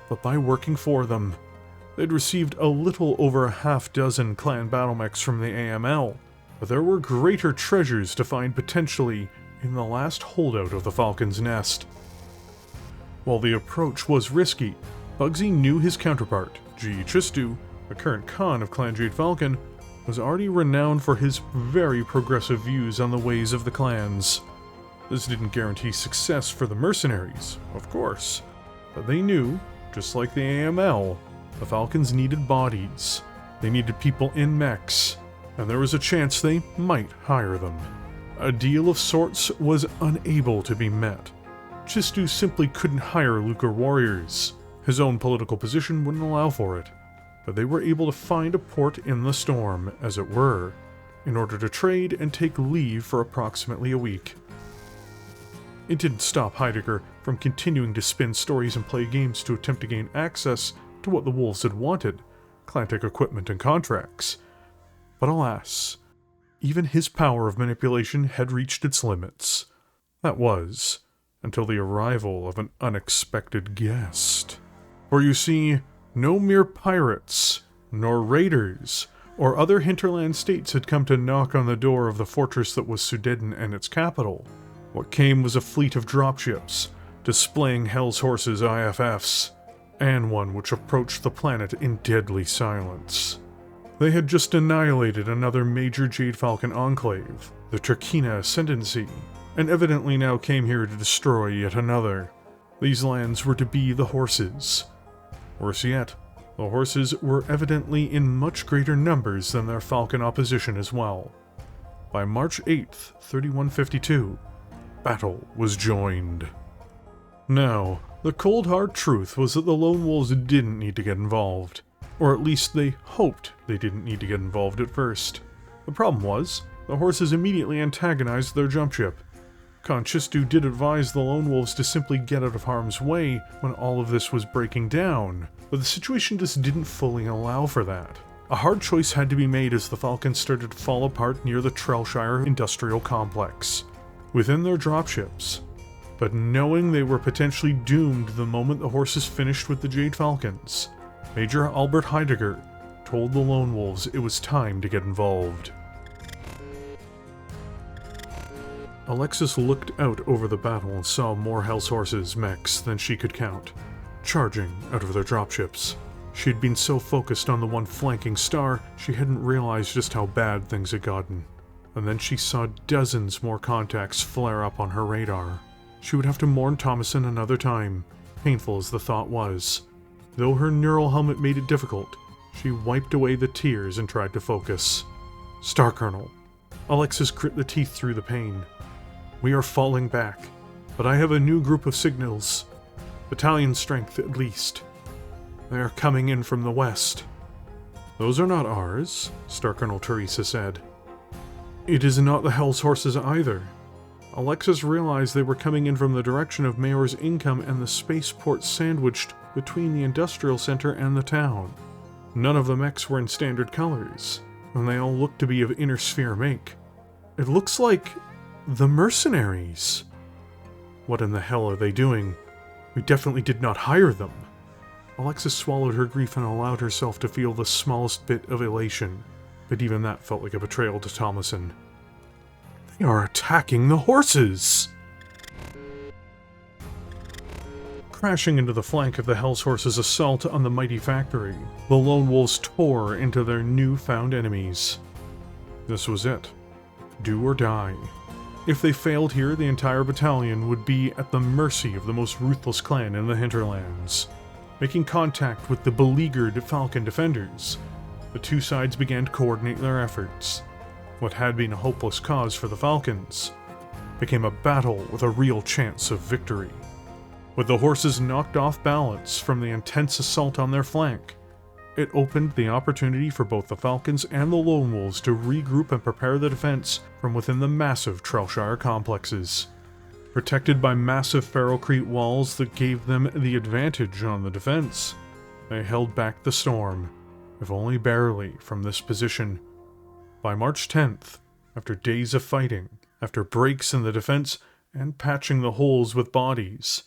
but by working for them. They'd received a little over a half-dozen clan battlemechs from the AML, but there were greater treasures to find potentially in the last holdout of the Falcon's nest. While the approach was risky, Bugsy knew his counterpart, G. Chistu, the current Khan of Clan Jade Falcon, was already renowned for his very progressive views on the ways of the clans. This didn't guarantee success for the Mercenaries, of course, but they knew, just like the AML, the Falcons needed bodies. They needed people in mechs, and there was a chance they might hire them. A deal of sorts was unable to be met. Chistu simply couldn't hire Lucre warriors. His own political position wouldn't allow for it, but they were able to find a port in the storm, as it were, in order to trade and take leave for approximately a week. It didn't stop Heidegger from continuing to spin stories and play games to attempt to gain access to what the wolves had wanted, Clantic equipment and contracts. But alas, even his power of manipulation had reached its limits. That was, until the arrival of an unexpected guest. For you see, no mere pirates, nor raiders, or other hinterland states had come to knock on the door of the fortress that was Sudeten and its capital. What came was a fleet of dropships, displaying Hell's Horse's IFFs, and one which approached the planet in deadly silence. They had just annihilated another major Jade Falcon enclave, the Turkina Ascendancy, and evidently now came here to destroy yet another. These lands were to be the Horses. Worse yet, the Horses were evidently in much greater numbers than their Falcon opposition as well. By March 8th, 3152, battle was joined. Now, the cold hard truth was that the Lone Wolves didn't need to get involved, or at least they hoped they didn't need to get involved at first. The problem was, the Horses immediately antagonized their jump ship. Khan Chistu did advise the Lone Wolves to simply get out of harm's way when all of this was breaking down, but the situation just didn't fully allow for that. A hard choice had to be made as the Falcons started to fall apart near the Trellshire industrial complex, within their dropships. But knowing they were potentially doomed the moment the Horses finished with the Jade Falcons, Major Albert Heidegger told the Lone Wolves it was time to get involved. Alexis looked out over the battle and saw more Hell's Horses mechs than she could count, charging out of their dropships. She had been so focused on the one flanking star, she hadn't realized just how bad things had gotten. And then she saw dozens more contacts flare up on her radar. She would have to mourn Thomason another time, painful as the thought was. Though her neural helmet made it difficult, she wiped away the tears and tried to focus. Star Colonel. Alexis grit the teeth through the pain. We are falling back, but I have a new group of signals. Battalion strength, at least. They are coming in from the west. Those are not ours, Star Colonel Teresa said. It is not the Hell's Horses either. Alexis realized they were coming in from the direction of Mayor's Income and the spaceport sandwiched between the industrial center and the town. None of the mechs were in standard colors, and they all looked to be of inner sphere make. It looks like the Mercenaries. What in the hell are they doing? We definitely did not hire them. Alexis swallowed her grief and allowed herself to feel the smallest bit of elation, but even that felt like a betrayal to Thomason. They are attacking the Horses! Crashing into the flank of the Hell's Horses' assault on the mighty factory, the Lone Wolves tore into their newfound enemies. This was it. Do or die. If they failed here, the entire battalion would be at the mercy of the most ruthless clan in the Hinterlands. Making contact with the beleaguered Falcon defenders, the two sides began to coordinate their efforts. What had been a hopeless cause for the Falcons became a battle with a real chance of victory. With the Horses knocked off balance from the intense assault on their flank, it opened the opportunity for both the Falcons and the Lone Wolves to regroup and prepare the defense from within the massive Trellshire complexes. Protected by massive ferrocrete walls that gave them the advantage on the defense, they held back the storm, if only barely, from this position. By March 10th, after days of fighting, after breaks in the defense, and patching the holes with bodies.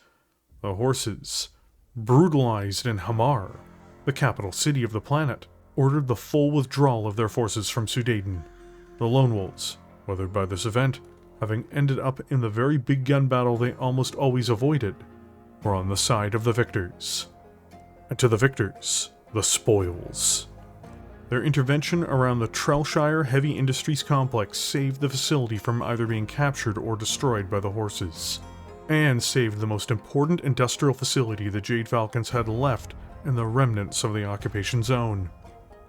The horses, brutalized in Hamar, the capital city of the planet, ordered the full withdrawal of their forces from Sudaden. The Lone Wolves, weathered by this event, having ended up in the very big gun battle they almost always avoided, were on the side of the victors. And to the victors, the spoils. Their intervention around the Trellshire Heavy Industries complex saved the facility from either being captured or destroyed by the horses, and saved the most important industrial facility the Jade Falcons had left in the remnants of the occupation zone.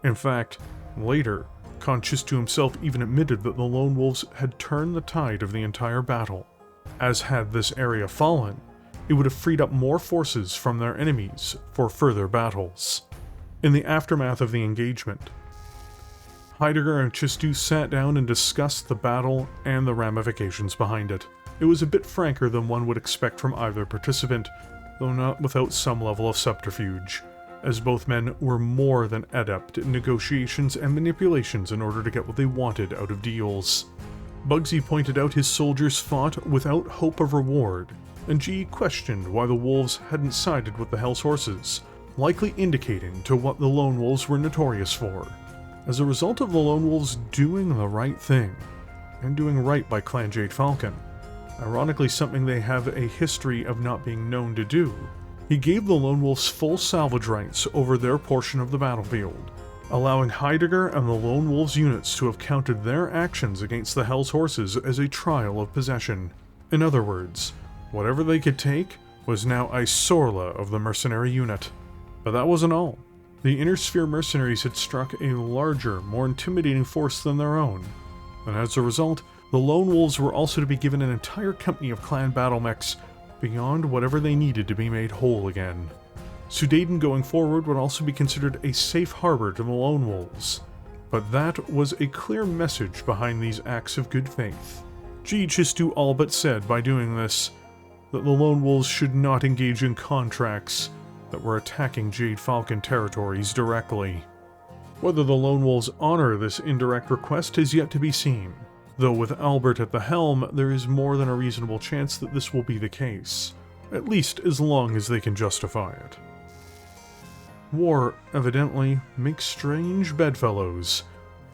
In fact, later, Conscious to himself even admitted that the Lone Wolves had turned the tide of the entire battle. As had this area fallen, it would have freed up more forces from their enemies for further battles. In the aftermath of the engagement, Heidegger and Chistu sat down and discussed the battle and the ramifications behind it. It was a bit franker than one would expect from either participant, though not without some level of subterfuge, as both men were more than adept in negotiations and manipulations in order to get what they wanted out of deals. Bugsy pointed out his soldiers fought without hope of reward, and G questioned why the wolves hadn't sided with the Hell's Horses, likely indicating to what the Lone Wolves were notorious for. As a result of the Lone Wolves doing the right thing, and doing right by Clan Jade Falcon, ironically something they have a history of not being known to do, he gave the Lone Wolves full salvage rights over their portion of the battlefield, allowing Heidegger and the Lone Wolves units to have counted their actions against the Hell's Horses as a trial of possession. In other words, whatever they could take was now a Sorla of the Mercenary unit. But that wasn't all. The Inner Sphere Mercenaries had struck a larger, more intimidating force than their own, and as a result, the Lone Wolves were also to be given an entire company of clan battle mechs beyond whatever they needed to be made whole again. Sudaden going forward would also be considered a safe harbor to the Lone Wolves, but that was a clear message behind these acts of good faith. G. Chistu all but said by doing this that the Lone Wolves should not engage in contracts that were attacking Jade Falcon territories directly. Whether the Lone Wolves honor this indirect request is yet to be seen, though with Albert at the helm, there is more than a reasonable chance that this will be the case, at least as long as they can justify it. War, evidently, makes strange bedfellows,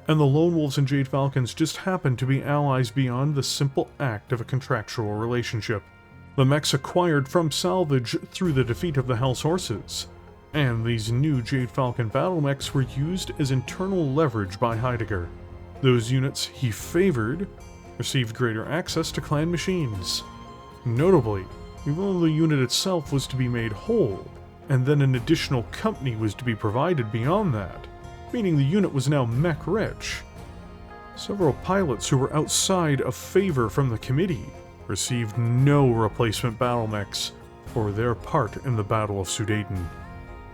and the Lone Wolves and Jade Falcons just happen to be allies beyond the simple act of a contractual relationship. The mechs acquired from salvage through the defeat of the Hell's Horses, and these new Jade Falcon battle mechs were used as internal leverage by Heidegger. Those units he favored received greater access to clan machines. Notably, even though the unit itself was to be made whole, and then an additional company was to be provided beyond that, meaning the unit was now mech-rich. Several pilots who were outside of favor from the committee received no replacement battle mechs for their part in the Battle of Sudaden,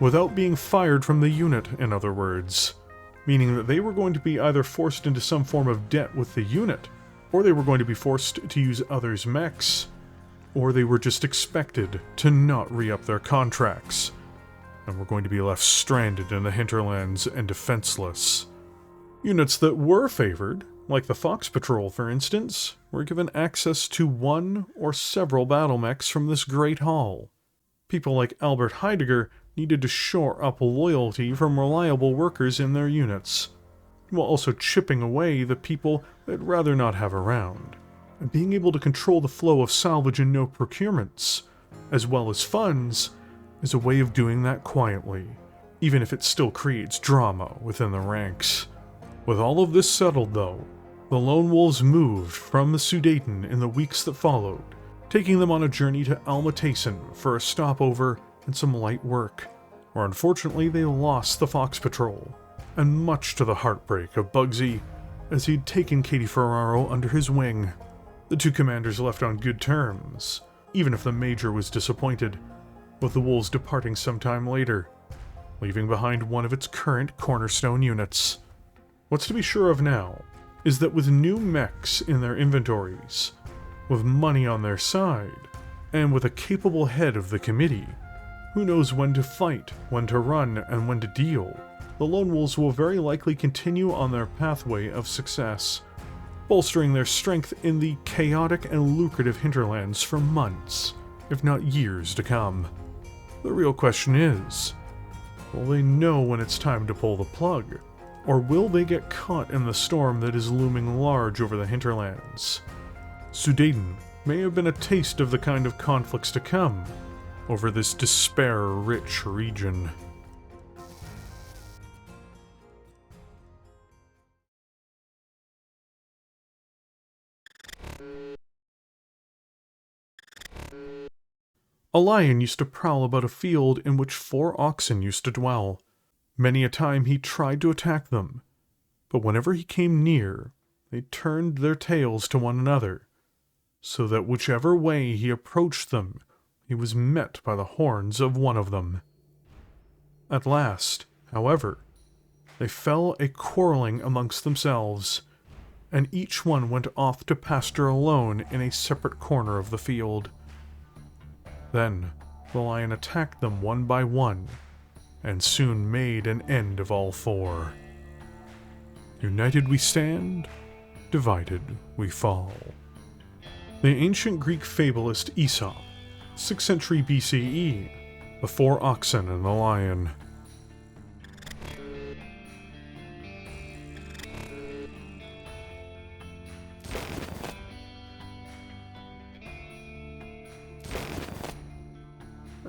without being fired from the unit, in other words, meaning that they were going to be either forced into some form of debt with the unit, or they were going to be forced to use others' mechs, or they were just expected to not re-up their contracts, and were going to be left stranded in the Hinterlands and defenseless. Units that were favored, like the Fox Patrol for instance, were given access to one or several battle mechs from this great hall. People like Albert Heidegger needed to shore up loyalty from reliable workers in their units, while also chipping away the people they'd rather not have around. And being able to control the flow of salvage and no procurements, as well as funds, is a way of doing that quietly, even if it still creates drama within the ranks. With all of this settled though, the Lone Wolves moved from the Sudaden in the weeks that followed, taking them on a journey to Almatason for a stopover and some light work, where unfortunately they lost the Fox Patrol, and much to the heartbreak of Bugsy, as he'd taken Katie Ferraro under his wing. The two commanders left on good terms, even if the Major was disappointed, with the Wolves departing sometime later, leaving behind one of its current cornerstone units. What's to be sure of now is that with new mechs in their inventories, with money on their side, and with a capable head of the committee, who knows when to fight, when to run, and when to deal, the Lone Wolves will very likely continue on their pathway of success, bolstering their strength in the chaotic and lucrative Hinterlands for months, if not years to come. The real question is, will they know when it's time to pull the plug? Or will they get caught in the storm that is looming large over the Hinterlands? Sudaden may have been a taste of the kind of conflicts to come over this despair-rich region. A lion used to prowl about a field in which 4 oxen used to dwell. Many a time he tried to attack them, but whenever he came near, they turned their tails to one another, so that whichever way he approached them, he was met by the horns of one of them. At last, however, they fell a quarreling amongst themselves, and each one went off to pasture alone in a separate corner of the field. Then the lion attacked them one by one, and soon made an end of all 4. United we stand, divided we fall. The ancient Greek fabulist Aesop, 6th century BCE, the 4 oxen and the lion.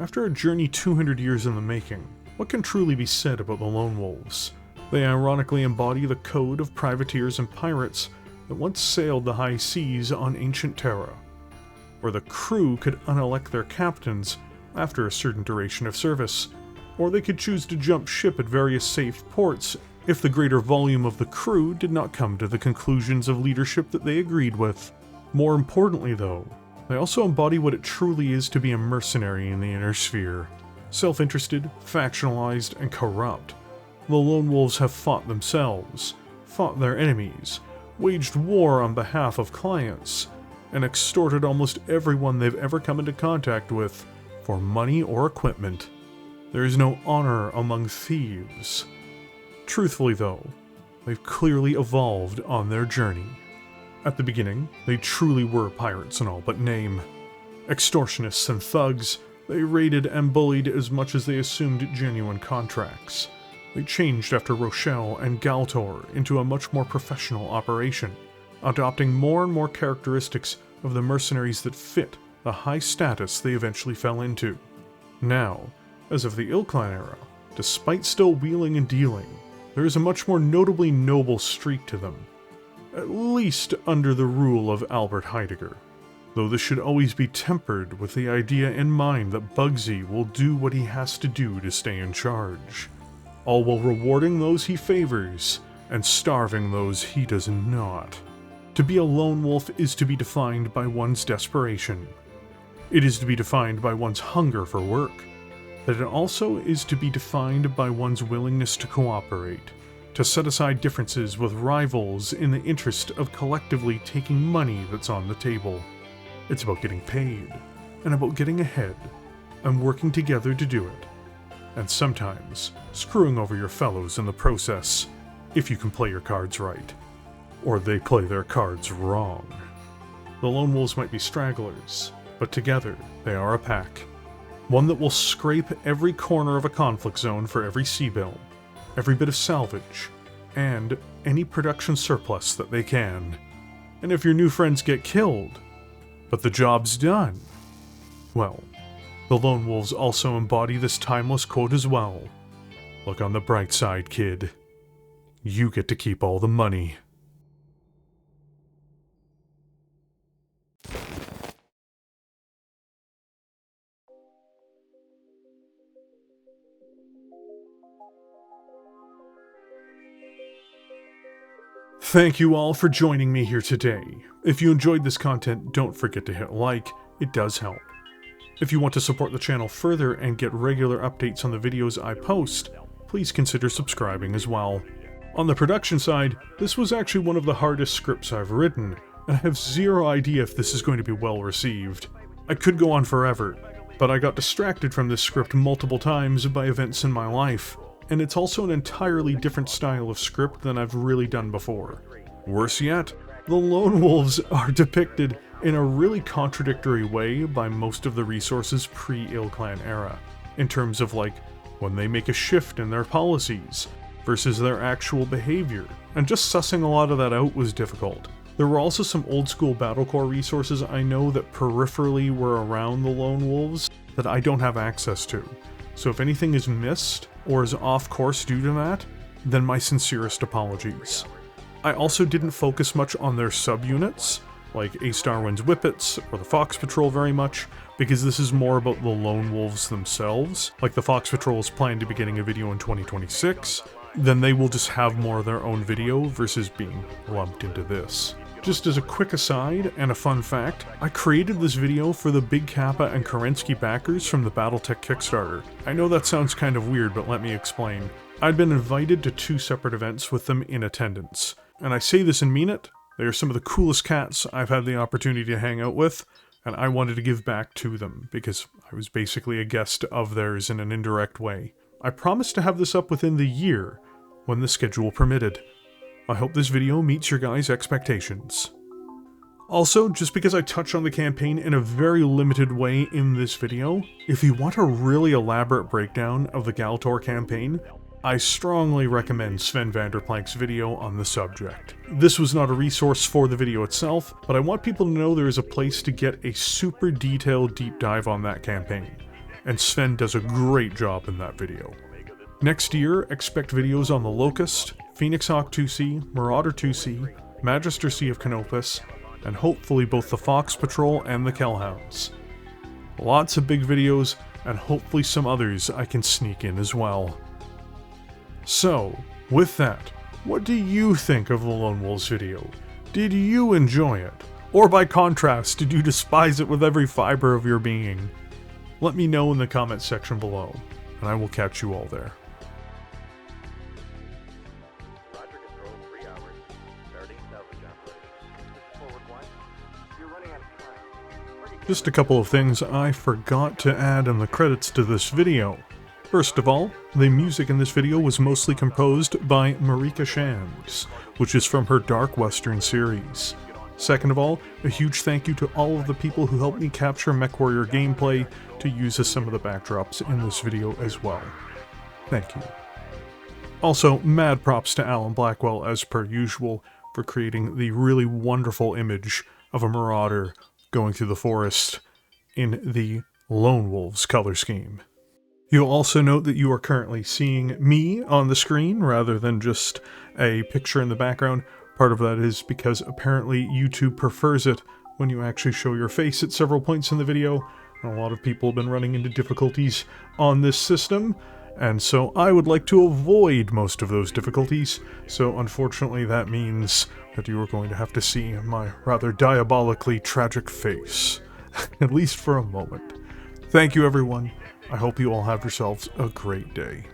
After a journey 200 years in the making, what can truly be said about the Lone Wolves? They ironically embody the code of privateers and pirates that once sailed the high seas on ancient Terra, where the crew could unelect their captains after a certain duration of service, or they could choose to jump ship at various safe ports if the greater volume of the crew did not come to the conclusions of leadership that they agreed with. More importantly, though, they also embody what it truly is to be a mercenary in the inner sphere. Self-interested, factionalized, and corrupt, the Lone Wolves have fought themselves, fought their enemies, waged war on behalf of clients, and extorted almost everyone they've ever come into contact with for money or equipment. There is no honor among thieves. Truthfully though, they've clearly evolved on their journey. At the beginning, they truly were pirates in all but name. Extortionists and thugs, they raided and bullied as much as they assumed genuine contracts. They changed after Rochelle and Galtor into a much more professional operation, adopting more and more characteristics of the mercenaries that fit the high status they eventually fell into. Now, as of the Ilclan era, despite still wheeling and dealing, there is a much more notably noble streak to them, at least under the rule of Albert Heidegger, though this should always be tempered with the idea in mind that Bugsy will do what he has to do to stay in charge, all while rewarding those he favors and starving those he does not. To be a lone wolf is to be defined by one's desperation. It is to be defined by one's hunger for work, but it also is to be defined by one's willingness to cooperate, to set aside differences with rivals in the interest of collectively taking money that's on the table. It's about getting paid, and about getting ahead, and working together to do it. And sometimes, screwing over your fellows in the process, if you can play your cards right. Or they play their cards wrong. The Lone Wolves might be stragglers, but together they are a pack. One that will scrape every corner of a conflict zone for every sea bill, every bit of salvage, and any production surplus that they can. And if your new friends get killed, but the job's done, well, the Lone Wolves also embody this timeless quote as well. Look on the bright side, kid. You get to keep all the money. Thank you all for joining me here today. If you enjoyed this content, don't forget to hit like, it does help. If you want to support the channel further and get regular updates on the videos I post, please consider subscribing as well. On the production side, this was actually one of the hardest scripts I've written, and I have zero idea if this is going to be well received. I could go on forever, but I got distracted from this script multiple times by events in my life, and it's also an entirely different style of script than I've really done before. Worse yet, The Lone Wolves are depicted in a really contradictory way by most of the resources pre-Ilclan era, in terms of like when they make a shift in their policies versus their actual behavior, and just sussing a lot of that out was difficult. There were also some old school Battlecore resources I know that peripherally were around the Lone Wolves that I don't have access to, so if anything is missed or is off course due to that, then my sincerest apologies. I also didn't focus much on their subunits, like A Starwind's Whippets or the Fox Patrol very much, because this is more about the Lone Wolves themselves. Like the Fox Patrol is planned to be getting a video in 2026, then they will just have more of their own video versus being lumped into this. Just as a quick aside and a fun fact, I created this video for the Big Kappa and Kerensky backers from the Battletech Kickstarter. I know that sounds kind of weird, but let me explain. I'd been invited to 2 separate events with them in attendance. And I say this and mean it, they are some of the coolest cats I've had the opportunity to hang out with, and I wanted to give back to them, because I was basically a guest of theirs in an indirect way. I promised to have this up within the year, when the schedule permitted. I hope this video meets your guys' expectations. Also, just because I touch on the campaign in a very limited way in this video, if you want a really elaborate breakdown of the Galtor campaign, I strongly recommend Sven Vanderplank's video on the subject. This was not a resource for the video itself, but I want people to know there is a place to get a super detailed deep dive on that campaign, and Sven does a great job in that video. Next year, expect videos on the Locust, Phoenix Hawk 2C, Marauder 2C, Magister C of Canopus, and hopefully both the Fox Patrol and the Kellhounds. Lots of big videos, and hopefully some others I can sneak in as well. So, with that, what do you think of the Lone Wolves video? Did you enjoy it? Or by contrast, did you despise it with every fiber of your being? Let me know in the comments section below, and I will catch you all there. Just a couple of things I forgot to add in the credits to this video. First of all, the music in this video was mostly composed by Marika Shams, which is from her Dark Western series. Second of all, a huge thank you to all of the people who helped me capture Mechwarrior gameplay to use as some of the backdrops in this video as well. Thank you. Also, mad props to Alan Blackwell as per usual for creating the really wonderful image of a marauder going through the forest in the Lone Wolves color scheme. You'll also note that you are currently seeing me on the screen rather than just a picture in the background. Part of that is because apparently YouTube prefers it when you actually show your face at several points in the video, and a lot of people have been running into difficulties on this system, and so I would like to avoid most of those difficulties, so unfortunately that means that you are going to have to see my rather diabolically tragic face, at least for a moment. Thank you everyone. I hope you all have yourselves a great day.